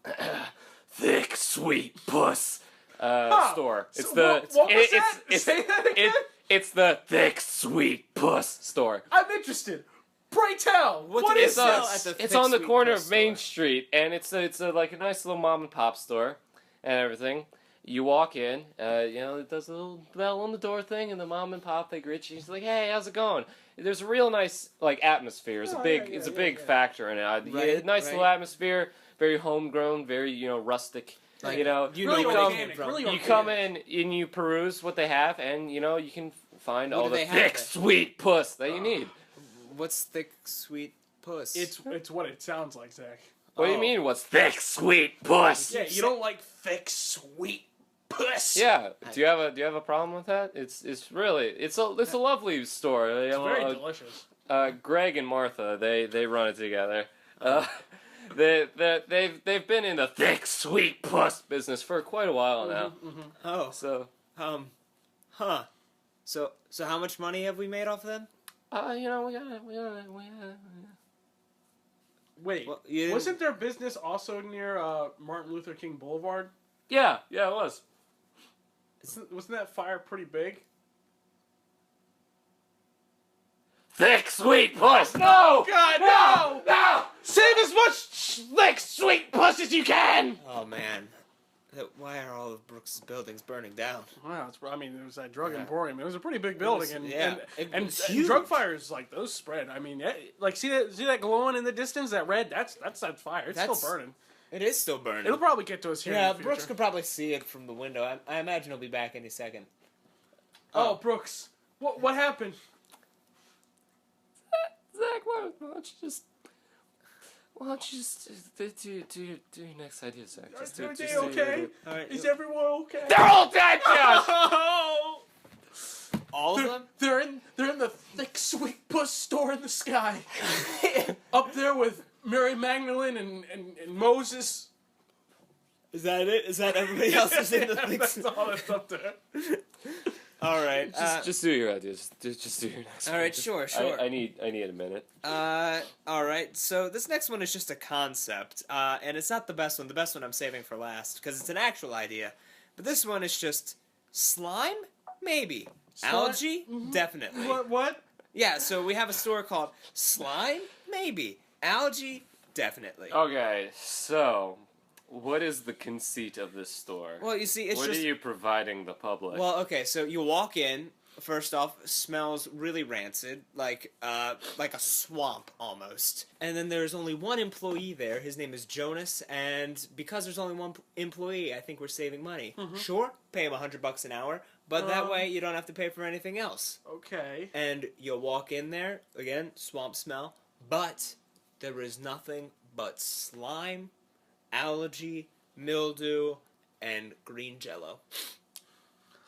Thick Sweet Puss store. It's So the what was that? it's Say that again? it's the Thick Sweet Puss store. I'm interested. Pray tell. What What do they is sell this? at the It's Thick on the Sweet corner Puss of Main store? Street, and it's like a nice little mom and pop store and everything. You walk in, it does a little bell on the door thing, and the mom and pop they greet you. She's like, "Hey, how's it going?" There's a real nice like atmosphere. It's Oh, a big yeah, it's a yeah, big yeah. factor in it. Right, Nice right. little atmosphere, very homegrown, very rustic. Like, you know, you Really know where they organic, came from. really you organic. come in and you peruse what they have, and you can find What all do the they have thick, there? sweet puss that you need. What's Thick Sweet Puss? It's what it sounds like, Zach. What do you Oh. mean? What's thick, sweet puss? Yeah, you don't like thick, sweet puss. Yeah. Do you have a problem with that? It's a lovely store. It's very delicious. Greg and Martha, they run it together. They've been in the thick, sweet puss business for quite a while now. Oh, So, huh. So how much money have we made off of them? we gotta. Wait, Well, you didn't- wasn't their business also near Martin Luther King Boulevard? Yeah, it was. Wasn't that fire pretty big? Thick, sweet puss. No! God, no! No! Save as much. Thick, sweet puss as you can. Oh man, why are all of Brooks' buildings burning down? Wow, it was that drug Yeah. emporium. It was a pretty big building, It and was huge. drug fires like those spread. I mean, see that glowing in the distance, that red? That's that fire. It's That's- still burning. It is still burning. It'll probably get to us here. Yeah, in the Brooks future. could probably see it from the window. I imagine he'll be back any second. Oh, Brooks, what happened? Zach, why don't you just do your next idea, Zach? Just Are do they your- okay? All right, Is everyone okay? They're all dead, Josh. Oh! all of them? They're in the thick, sweet octopus store in the sky. Up there with Mary Magdalene and Moses. Is that it? Is that everybody else is in the thing? That's all that's up there. All right. Just do your ideas. Just do your next. All right. Sure. I need a minute. All right. So this next one is just a concept, and it's not the best one. The best one I'm saving for last because it's an actual idea. But this one is just slime, maybe. Algae, definitely. What? Yeah. So we have a store called Slime, maybe. Algae, definitely. Okay, so what is the conceit of this store? Well, you see, it's what just. are you providing the public? Well, okay. So you walk in. First off, smells really rancid, like a swamp almost. And then there's only one employee there. His name is Jonas, and because there's only one employee, I think we're saving money. Sure, pay him $100 an hour, but that way you don't have to pay for anything else. Okay. And you'll walk in there again, swamp smell, but there is nothing but slime, algae, mildew, and green jello.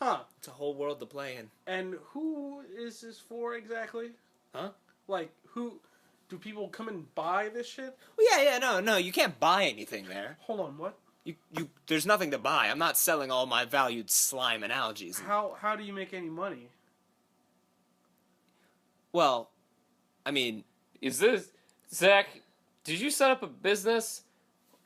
Huh. It's a whole world to play in. And who is this for exactly? Huh? Like, who... Do people come and buy this shit? Well, no, you can't buy anything there. Hold on, what? There's nothing to buy. I'm not selling all my valued slime and algae. How do you make any money? Well, I mean... Is this... Zach, did you set up a business?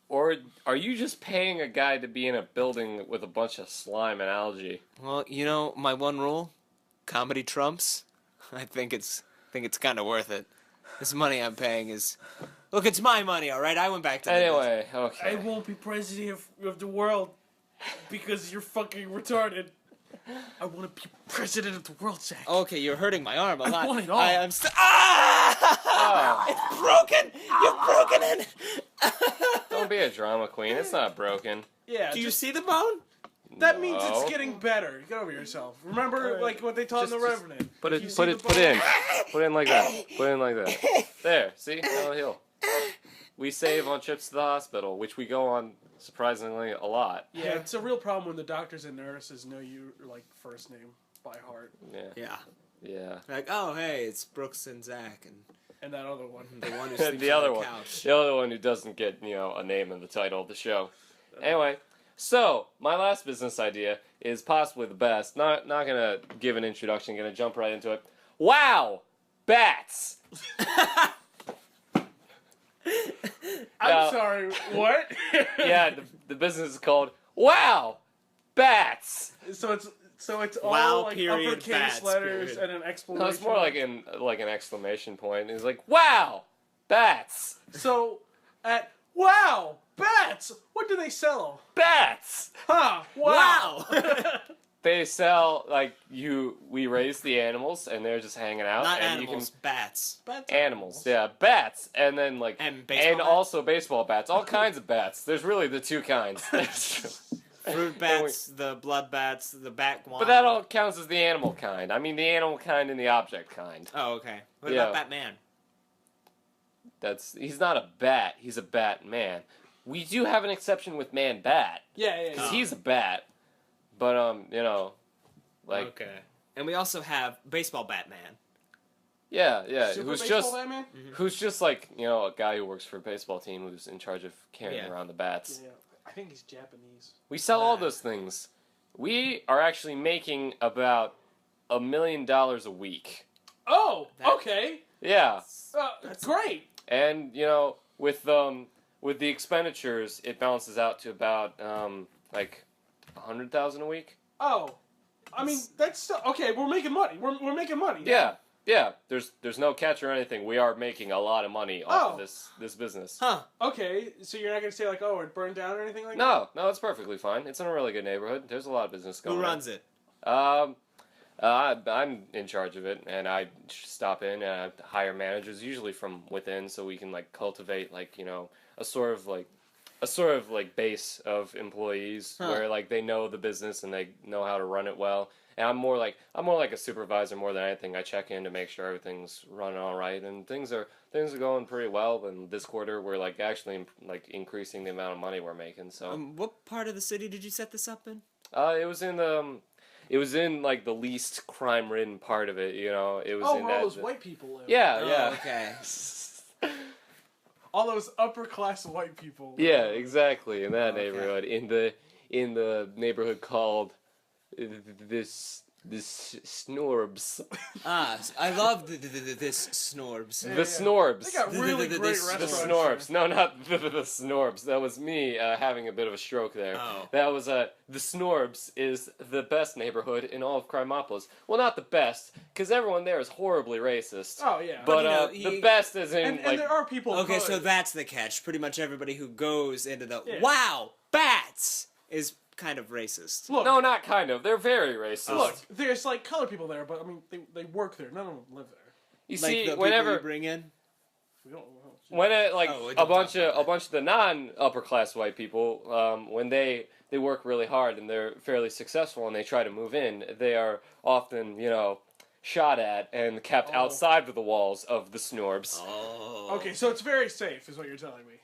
Or are you just paying a guy to be in a building with a bunch of slime and algae? Well, you know, my one rule, comedy trumps. I think it's kind of worth it. This money I'm paying is... Look, it's my money, all right? I went back to the Anyway, okay. I won't be president of the world because you're fucking retarded. I want to be president of the world, Zach. Okay, you're hurting my arm a lot. I want it all. I'm It's broken! You've broken it! Don't be a drama queen. It's not broken. Yeah. Do you see the bone? That means No. it's getting better. Get over yourself. Remember, like what they taught in the Revenant. Put If you it see put the it put bone- in. Put it in like that. Put it in like that. There, see? That'll heal. We save on trips to the hospital, which we go on surprisingly a lot. Yeah, it's a real problem when the doctors and nurses know your like first name by heart, Yeah. Yeah. Yeah. Like, oh, hey, it's Brooks and Zach, and that other one. and the one who sleeps The on other the one. couch. The other one who doesn't get, a name in the title of the show. Anyway, so my last business idea is possibly the best. Not gonna give an introduction, gonna jump right into it. Wow! Bats! I'm sorry. What? Yeah, the business is called Wow! Bats! So it's all Wow, like period, uppercase bats, letters period. and an exclamation. No, it's more like an exclamation point. It's like, wow! Bats! So at wow bats. What do they sell? Bats! Huh? Wow. They sell, we raise the animals, and they're just hanging out. Not and animals, bats. Bats. Animals, yeah, bats, and then And baseball bats? also baseball bats, all kinds of bats. There's really the two kinds. Fruit bats, the blood bats, the bat guano. But that all counts as the animal kind. I mean, the animal kind and the object kind. Oh, okay. What Yeah. about Batman? He's not a bat. He's a bat man. We do have an exception with Man Bat, Yeah. because he's a bat. But Okay. And we also have Baseball Batman. yeah, Super who's baseball just Batman? who's just like a guy who works for a baseball team who's in charge of carrying Yeah. around the bats. Yeah. I think he's Japanese. We sell all those things. We are actually making about $1 million a week. Oh, That- okay. Yeah, Great. and with the expenditures, it balances out to about $100,000 a week. Oh, I mean that's still okay. We're making money. We're making money. Yeah. There's no catch or anything. We are making a lot of money off of this business. Huh. Okay, so you're not gonna say like, oh, it burned down or anything like that? No, it's perfectly fine. It's in a really good neighborhood. There's a lot of business going Who on. runs it? I'm in charge of it, and I stop in and I hire managers, usually from within, so we can cultivate a sort of base of employees where they know the business and they know how to run it well. And I'm more like a supervisor more than anything. I check in to make sure everything's running all right, and things are going pretty well. And this quarter we're actually increasing the amount of money we're making. So What part of the city did you set this up in? it was in It was in like the least crime-ridden part of it. You know, it was Oh, in where all that. those white people live. Yeah, Oh, yeah. okay. All those upper class white people. Yeah, exactly. In that Okay. neighborhood, in the neighborhood called this Snorbs. I love this Snorbs. Yeah, The Snorbs. They got really The great Snorbs. The restaurants. Snorbs. No, not the Snorbs. That was me having a bit of a stroke there. Oh. That was the Snorbs is the best neighborhood in all of Crimeopolis. Well, not the best, because everyone there is horribly racist. Oh yeah. But you know, the best is in and like there are people. Okay, of so color. that's the catch. Pretty much everybody who goes into the Yeah. wow bats is kind of racist. Look, no, not kind of. They're very racist. look. There's like colored people there, but I mean, they work there. None of them live there. You Like see, the people whenever you bring in. We don't. when it, like Oh, we a don't bunch talk about of the non upper class white people, when they work really hard and they're fairly successful and they try to move in, they are often shot at and kept Oh. outside of the walls of the Snorbs. Oh. Okay, so it's very safe, is what you're telling me.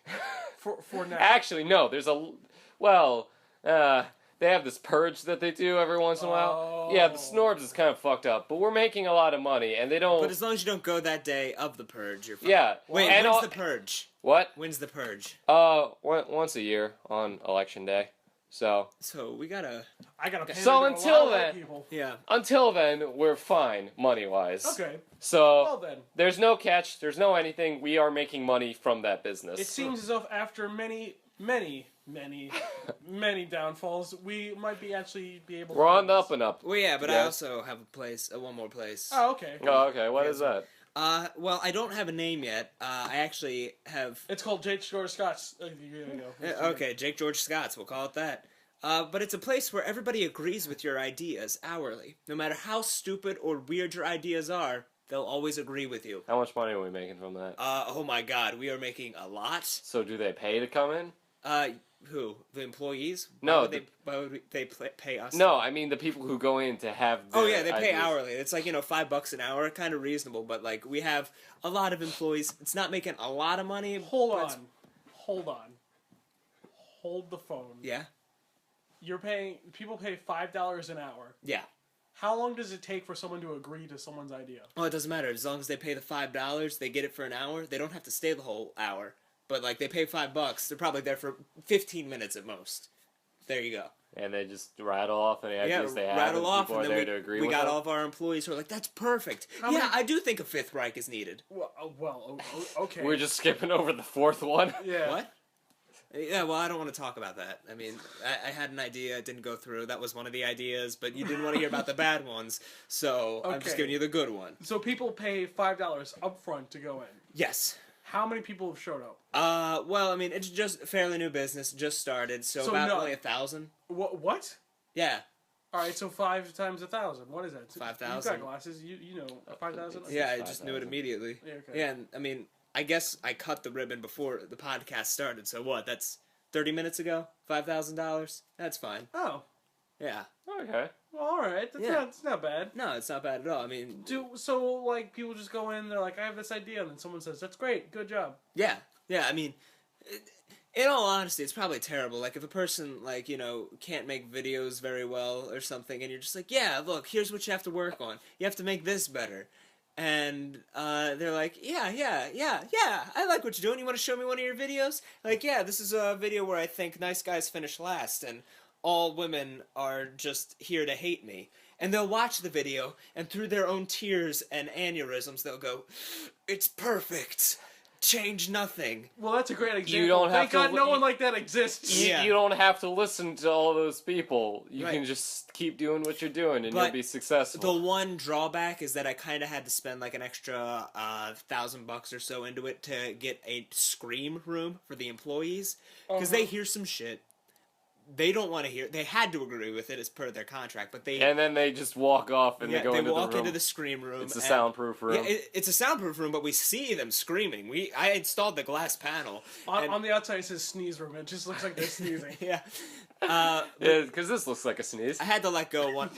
For now. Actually, no. There's they have this purge that they do every once in a while. Yeah, the Snorbs is kind of fucked up, but we're making a lot of money, and they don't. But as long as you don't go that day of the purge, you're fine. Yeah. Wait, and when's the purge? What? When's the purge? Once a year on election day. So So we gotta. I gotta pay So to until a lot of white then- people. Yeah. until then, we're fine money wise. Okay. So Well then, there's no catch. There's no anything. We are making money from that business. it seems as if after many downfalls, we might be able. We're to on do the this. up and up. Well, yeah, but I Yeah. also have a place, one more place. Oh, okay. Oh, okay. What is that? Well, I don't have a name yet. I actually have. It's called Jake George Scott's. There you go. Okay, Jake George Scott's. We'll call it that. But it's a place where everybody agrees with your ideas hourly. No matter how stupid or weird your ideas are, they'll always agree with you. How much money are we making from that? Oh my God, we are making a lot. So do they pay to come in? Who? The employees? No, Why would they pay us? No, I mean the people who go in to have. Oh their yeah, they pay ideas. hourly. It's like $5 an hour, kind of reasonable. But like we have a lot of employees. It's not making a lot of money. Hold but on. it's- Hold the phone. Yeah. People pay $5 an hour. Yeah. How long does it take for someone to agree to someone's idea? Oh, it doesn't matter. As long as they pay the $5, they get it for an hour. They don't have to stay the whole hour. But like they pay $5, they're probably there for 15 minutes at most. There you go. And they just rattle off any ideas they have. rattle off, people and are then there to agree we with got them. all of our employees who are like, "That's perfect." How yeah, many- I do think a fifth Reich is needed. Okay. We're just skipping over the fourth one. Yeah. What? Yeah, well, I don't want to talk about that. I mean, I had an idea, it didn't go through. That was one of the ideas, but you didn't want to hear about the bad ones, so I'm just Okay. giving you the good one. So people pay $5 up front to go in. Yes. How many people have showed up? Well, I mean, it's just a fairly new business, just started, so So about no- only 1,000. What? Yeah. All right, so 5 times 1,000. What is that? 5,000. You've got glasses. You know 5,000. Yeah, I It's just knew it 5,000. immediately. Yeah, okay. Yeah, and I mean, I guess I cut the ribbon before the podcast started, so what? That's 30 minutes ago? $5,000? That's fine. Oh. Yeah. Okay. Well, all right. It's not bad. No, it's not bad at all. I mean, So like people just go in, they're like, I have this idea, and then someone says, that's great, good job. yeah. Yeah, I mean, in all honesty, it's probably terrible. Like, if a person, can't make videos very well or something, and you're just like, yeah, look, here's what you have to work on. You have to make this better. And they're like, yeah, I like what you're doing. You want to show me one of your videos? Like, yeah, this is a video where I think nice guys finish last, and all women are just here to hate me. And they'll watch the video, and through their own tears and aneurysms, they'll go, it's perfect. Change nothing. Well, that's a great example. You don't have Thank to God no you- one like that exists. Yeah. You don't have to listen to all those people. You Right. can just keep doing what you're doing and But you'll be successful. The one drawback is that I kind of had to spend like an extra $1,000 or so into it to get a scream room for the employees because they hear some shit. They don't want to hear. They had to agree with it as per their contract, but they And then they just walk off and they go into walk the room. into the scream room. It's a and- soundproof room. Yeah, it's a soundproof room, but we see them screaming. I installed the glass panel. and- On the outside it says sneeze room. It just looks like they're sneezing. yeah, Because this looks like a sneeze. I had to let go one.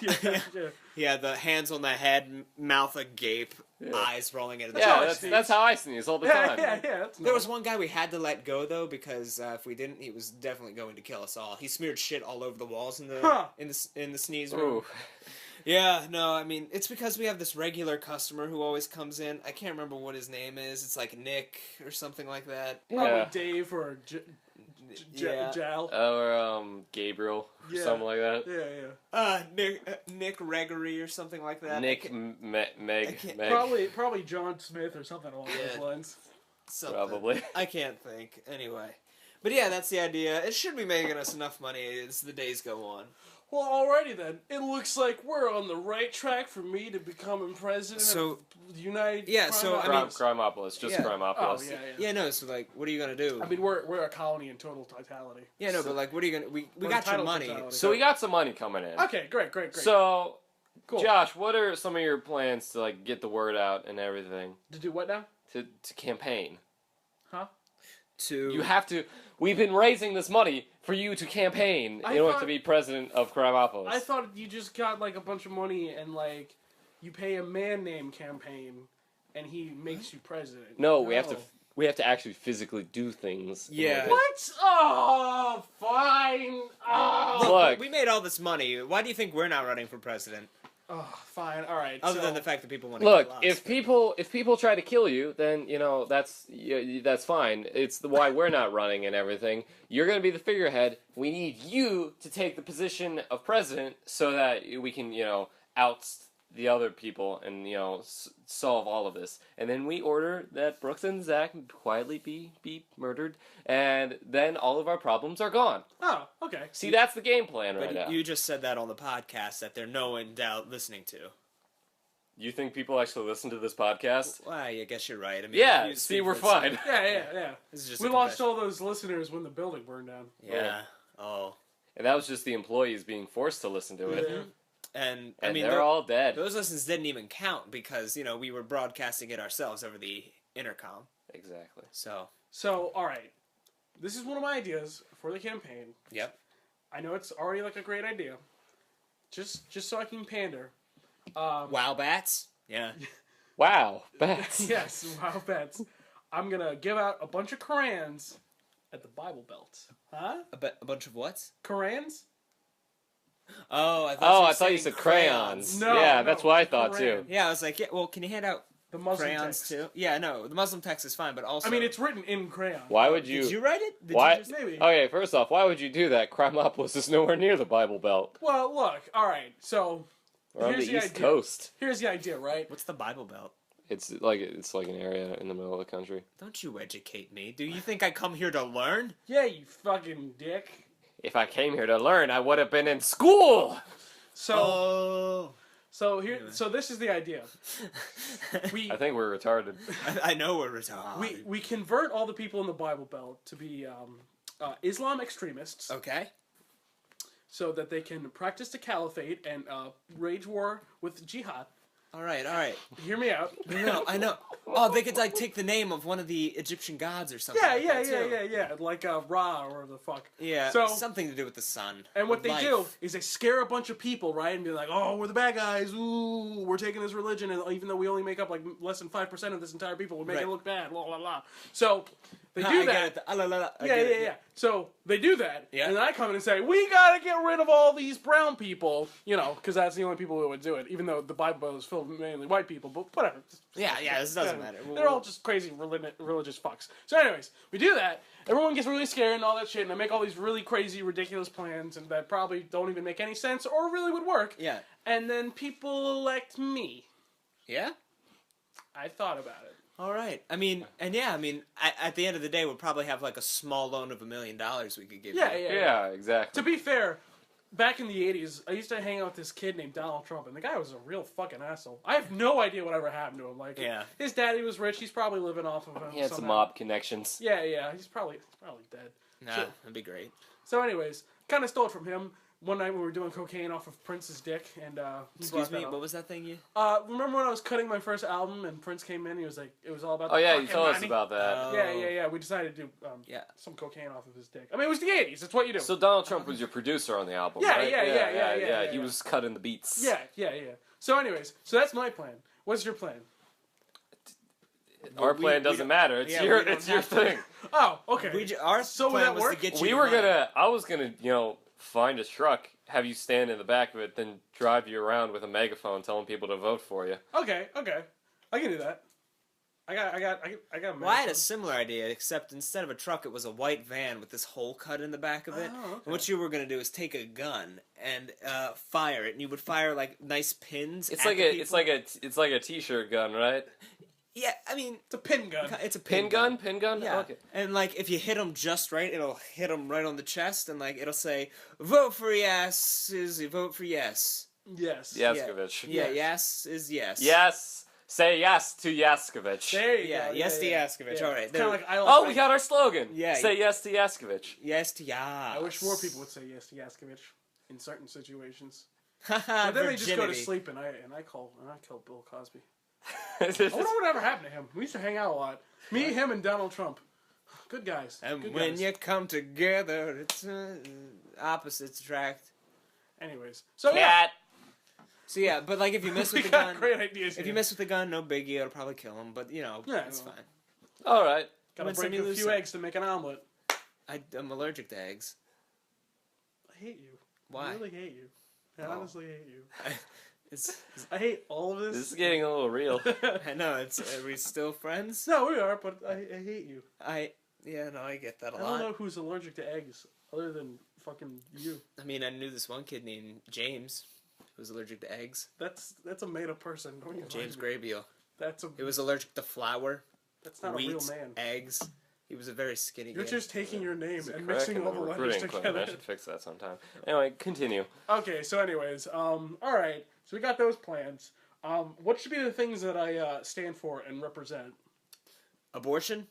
Yeah, the hands on the head, mouth agape, eyes rolling into the That's how I sneeze all the time. There was one guy we had to let go though because if we didn't, he was definitely going to kill us all. He smeared shit all over the walls in the sneeze room. Ooh. Yeah, no, I mean it's because we have this regular customer who always comes in. I can't remember what his name is. It's like Nick or something like that. Probably Dave or Jal. Or Gabriel, or something like that. Nick Gregory or something like that. Nick Meg. Probably John Smith or something along those lines. Something. Probably. I can't think. Anyway. But yeah, that's the idea. It should be making us enough money as the days go on. Well, alrighty then. It looks like we're on the right track for me to becoming president of the United. Yeah, so I mean, Crimeopolis, just Crimeopolis. Oh, yeah. No. So like, what are you gonna do? I mean, we're a colony in total totality. Yeah, no, but like, what are you gonna? We got your money. Totality. So we got some money coming in. Okay, great. So, cool. Josh, what are some of your plans to like get the word out and everything? To do what now? To campaign. Huh? You have to. We've been raising this money for you to campaign in order to be president of Crimeopolis. I thought you just got like a bunch of money and like you pay a man named campaign and he makes you president. No, we have to actually physically do things. Yeah. What? Oh, fine. Oh. Look, we made all this money. Why do you think we're not running for president? Oh, fine. All right. Other than the fact that people want to kill us. If people try to kill you, then that's fine. It's why we're not running and everything. You're going to be the figurehead. We need you to take the position of president so that we can oust the other people and solve all of this. And then we order that Brooks and Zach quietly be murdered, and then all of our problems are gone. Oh, okay. See, that's the game plan right but now. You just said that on the podcast that they're no one doubt listening to. You think people actually listen to this podcast? Well, I guess you're right. I mean, see, we're fine. Yeah. This is just we lost all those listeners when the building burned down. Yeah. Oh. And that was just the employees being forced to listen to it. Yeah. And I mean, they're all dead. Those listens didn't even count because we were broadcasting it ourselves over the intercom. Exactly. So all right, this is one of my ideas for the campaign. Yep. I know it's already like a great idea. Just so I can pander. Wow, bats. Yeah. Wow, bats. Yes, wow, bats. I'm gonna give out a bunch of Korans at the Bible Belt. Huh? A bunch of what? Korans? Oh, I thought you said crayons. No, that's what I thought Koran. too. Yeah, I was like, well, can you hand out the Muslim crayons text too? Yeah, no, the Muslim text is fine, but also. I mean, it's written in crayon. Why would you? Did you write it? Why? Maybe. Okay, first off, why would you do that? Crimeopolis is nowhere near the Bible Belt. Well, look. All right. So. We're on the East idea. Coast. Here's the idea, right? What's the Bible Belt? It's like an area in the middle of the country. Don't you educate me. Do you think I come here to learn? Yeah, you fucking dick. If I came here to learn, I would have been in school. So this is the idea. I think we're retarded. I know we're retarded. We convert all the people in the Bible Belt to be Islam extremists. Okay. So that they can practice the caliphate and wage war with jihad. All right. Hear me out. No, I know. Oh, they could like take the name of one of the Egyptian gods or something. Yeah. Like Ra or the fuck. Yeah. So something to do with the sun. And what they do is they scare a bunch of people, right, and be like, "Oh, we're the bad guys. Ooh, we're taking this religion, and even though we only make up like less than 5% of this entire people, we're making it look bad." La la la. So they do that. Yeah. So they do that, and then I come in and say, "We gotta get rid of all these brown people," because that's the only people who would do it. Even though the Bible is filled with mainly white people, but whatever. Yeah. This doesn't matter. They're all just crazy religious fucks. So, anyways, we do that. Everyone gets really scared and all that shit, and I make all these really crazy, ridiculous plans, and that probably don't even make any sense or really would work. Yeah. And then people elect me. Yeah. I thought about it. All right. I mean, at the end of the day, we'll probably have like a small loan of $1 million we could give you. Yeah, exactly. To be fair, back in the 80s, I used to hang out with this kid named Donald Trump, and the guy was a real fucking asshole. I have no idea whatever happened to him. Like, his daddy was rich. He's probably living off of him. He had some mob connections. Yeah. He's probably dead. Nah, that'd be great. So anyways, kind of stole it from him. one night we were doing cocaine off of Prince's dick, and he Excuse brought that me, up. what was that thing you? Remember when I was cutting my first album and Prince came in? He was like, it was all about. Oh the yeah, you fucking told us money. about that. Oh. Yeah. We decided to do some cocaine off of his dick. I mean, it was the '80s. That's what you do. So Donald Trump was your producer on the album, Yeah, right? yeah. He was cutting the beats. Yeah. So, anyways, so that's my plan. What's your plan? Our plan doesn't matter. It's yeah, your we don't it's your have to. thing. Oh, okay. Our So would plan that was work? to get you We the were money. gonna. I was gonna, find a truck, have you stand in the back of it, then drive you around with a megaphone telling people to vote for you. Okay. I can do that. I got a Well, I had a similar idea, except instead of a truck, it was a white van with this hole cut in the back of it. Oh, okay. And what you were gonna do is take a gun and fire it, and you would fire like nice pins. It's at like the a people. it's like a t-shirt gun, right? Yeah, I mean, It's a pin gun. it's a Pin gun? Pin gun? Yeah, Okay. and like if you hit them just right, it'll hit them right on the chest, and like it'll say, "Vote for yes is vote for yes." Yes. Yaskovich. Yeah, Yes. yes is yes. Yes. Say yes to Yaskovich. There you Yeah, go. yes to Yaskovich. All right, It's kind of there- like I. Oh, we got our slogan. Yeah. Say yes to Yaskovich. Yes to yes. I wish more people would say yes to Yaskovich in certain situations. But But then they just go to sleep, and I kill Bill Cosby. I wonder whatever happened to him. We used to hang out a lot. Me, him, and Donald Trump. Good guys. And Good when guys. you come together, it's opposites attract. Anyways, so yeah, Cat. So yeah, but like if you miss we with the got gun, great ideas. if here. you miss with the gun, no biggie. It'll probably kill him, but Yeah, it's well. fine. All right. gotta win some, break you a lose few some. eggs to make an omelet. I'm allergic to eggs. I hate you. Why? I really hate you. I Oh. honestly hate you. It's I hate all of This this. is getting a little real. I know. Are we still friends? No, we are, but I hate you. I get that a I don't lot. know who's allergic to eggs other than fucking you. I mean, I knew this one kid named James who was allergic to eggs. That's a made up person. Don't you James mind me. Graybeal. That's a. He was allergic to flour, That's not wheat, a real man. eggs. He was a very skinny You're kid. just taking your name It's a and crack mixing in all the the letters recruiting plan. I together. should fix that sometime. Anyway, continue. Okay, so anyways, all right. So we got those plans. What should be the things that I stand for and represent? Abortion?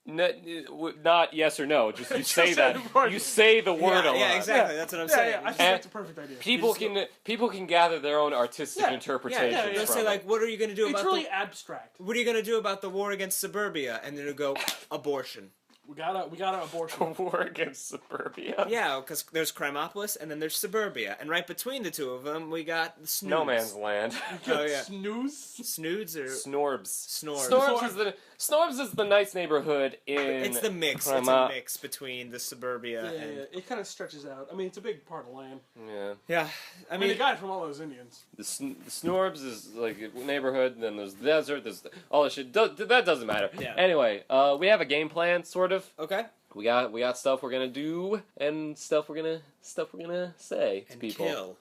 Not yes or no. Just you Just say that. abortion. You say the word a lot. Yeah, exactly. Yeah. That's what I'm Yeah, saying. yeah, I think And that's a perfect idea. People can gather their own artistic Yeah, interpretations yeah, yeah. They'll from say it. like, "What are you going to do It's about really abstract. what are you going to do about the war against suburbia?" And then it'll go abortion. We gotta abortion. war against suburbia. Yeah, because there's Crimopolis and then there's suburbia, and right between the two of them, we got the snoods. No man's land. Oh, yeah. Snooze. Snoods or Snorbs. Snorbs. Snorbs is the nice neighborhood in. It's the mix. It's Crema- a mix between the suburbia Yeah, and it kind of stretches out. I mean, it's a big part of land. Yeah. yeah. I mean, they got it from all those Indians. The Snorbs is like a neighborhood, then there's the desert, there's all this shit. That doesn't matter. Yeah. Anyway, we have a game plan, sort of. Okay. We got stuff we're gonna do and stuff we're gonna say to And people. kill.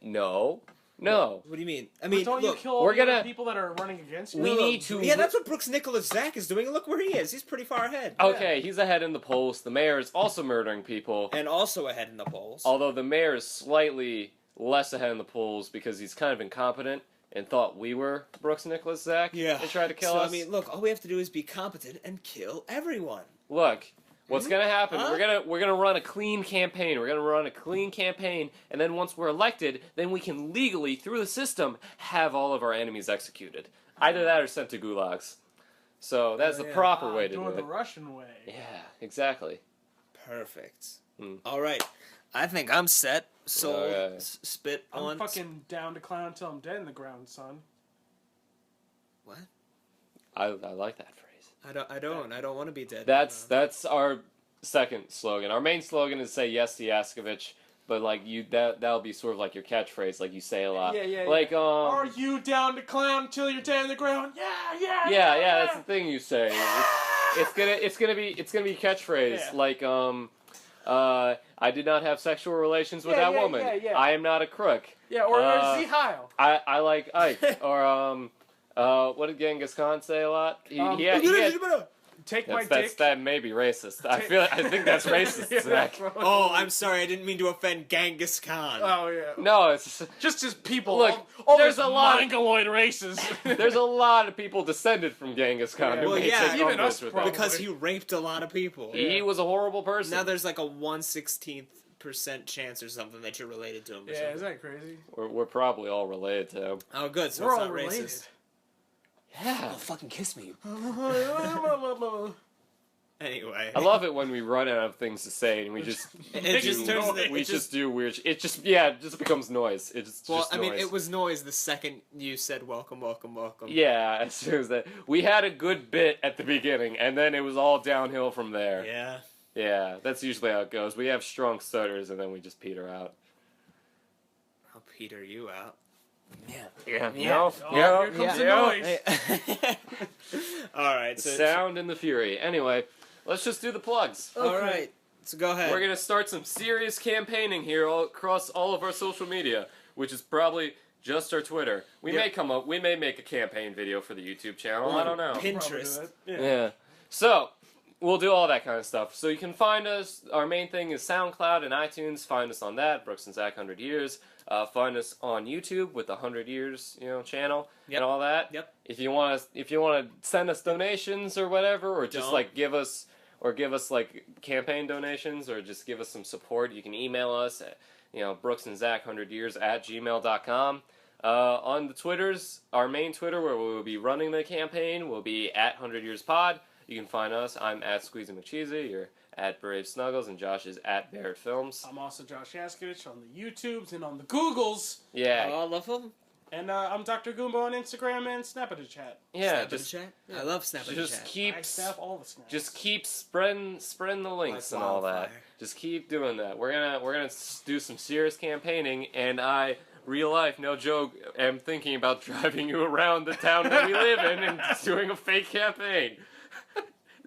No. What do you mean? I mean, But don't you look, kill all we're the other gonna- people that are running against you? We need to. Yeah, that's what Brooks Nicholas Zach is doing. Look where he is. He's pretty far ahead. Okay, he's ahead in the polls. The mayor is also murdering people. And also ahead in the polls. Although the mayor is slightly less ahead in the polls because he's kind of incompetent and thought we were Brooks Nicholas Zach. Yeah. And tried to kill so, us. I mean, look, all we have to do is be competent and kill everyone. Look, what's gonna happen? Huh? We're gonna run a clean campaign. We're gonna run a clean campaign, and then once we're elected, then we can legally, through the system, have all of our enemies executed. Either that or sent to gulags. So that's the yeah. proper way to do doing the it. Russian way. Yeah, exactly. Perfect. Hmm. All right. I think I'm set. Sold. Okay. Spit I'm on. fucking down to clown until I'm dead in the ground, son. What? I like that phrase. I don't want to be dead. That's our second slogan. Our main slogan is say yes to Yaskovich, but like that'll be sort of like your catchphrase, like you say a lot. Yeah. Like Are you down to clown until you're dead in the ground? Yeah. yeah, that's the thing you say. It's gonna be catchphrase Yeah. like I did not have sexual relations with Yeah, that yeah, woman. yeah. I am not a crook. Yeah, or Uh, Z Heil. I like Ike or what did Genghis Khan say a lot? He had, Take my dick. that may be racist. I think that's racist, Yeah, Zach. probably. Oh, I'm sorry. I didn't mean to offend Genghis Khan. Oh yeah. No, it's Just as people. Look, all there's those a lot- mongoloid races. there's a lot of people descended from Genghis Khan Yeah. who Well, may yeah, take even umbrage us with probably. that. Because he raped a lot of people. He was a horrible person. Now there's like a 1/16 50% chance or something that you're related to him. Or Yeah, something. is that crazy? We're probably all related to him. Oh, good. So We're it's all not related. racist. Yeah. Oh, fucking kiss me. Anyway. I love it when we run out of things to say and we just It just turns into- we it just do weird. It just it just becomes noise. It's Well, just I mean, noise. it was noise the second you said welcome, welcome, welcome. Yeah, as soon as that we had a good bit at the beginning, and then it was all downhill from there. Yeah. Yeah, that's usually how it goes. We have strong stutters, and then we just peter out. I'll peter you out. Yeah, Yeah. Here comes the noise. All right. The So sound and the fury. Anyway, let's just do the plugs. all right. So go ahead. We're gonna start some serious campaigning here all across all of our social media, which is probably just our Twitter. We may make a campaign video for the YouTube channel. I don't know. Pinterest. Yeah. So, we'll do all that kind of stuff. So you can find us. Our main thing is SoundCloud and iTunes. Find us on that. Brooks and Zach 100 Years. Find us on YouTube with the 100 Years, channel Yep. and all that. Yep. If you want to send us donations or whatever, or just Don't. like give us like campaign donations, or just give us some support, you can email us at Brooks and Zach 100 Years at gmail.com. On the Twitters, our main Twitter where we will be running the campaign will be at 100 Years Pod. You can find us. I'm at Squeezy McCheesy. You're at Brave Snuggles, and Josh is at Barrett Films. I'm also Josh Yaskevich on the YouTubes and on the Googles. Yeah, All of them. And I'm Dr. Goomba on Instagram and Snap at a Chat. yeah. Snap Just chat. I love Snap just chat. keep I snap all the snaps. just keep spreading the links Like and all that. wildfire. Just keep doing that. We're gonna do some serious campaigning, and I, real life, no joke, am thinking about driving you around the town that we live in and doing a fake campaign.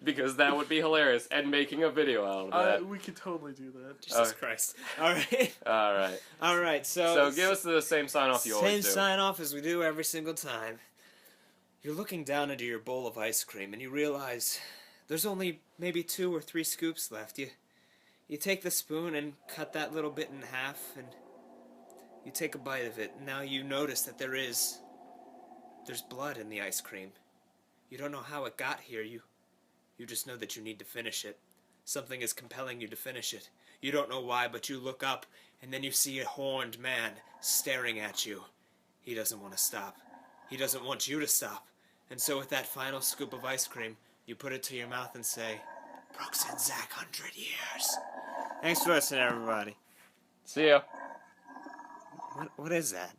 Because that would be hilarious, and making a video out of that. We could totally do that. Jesus Christ. All right. All right. All right. So give us the same sign off you Same always do. sign off as we do every single time. You're looking down into your bowl of ice cream and you realize there's only maybe 2 or 3 scoops left. You take the spoon and cut that little bit in half, and you take a bite of it. And now you notice that there's blood in the ice cream. You don't know how it got here. You just know that you need to finish it. Something is compelling you to finish it. You don't know why, but you look up, and then you see a horned man staring at you. He doesn't want to stop. He doesn't want you to stop. And so with that final scoop of ice cream, you put it to your mouth and say, Brooks and Zach 100 Years. Thanks for listening, everybody. See ya. What is that?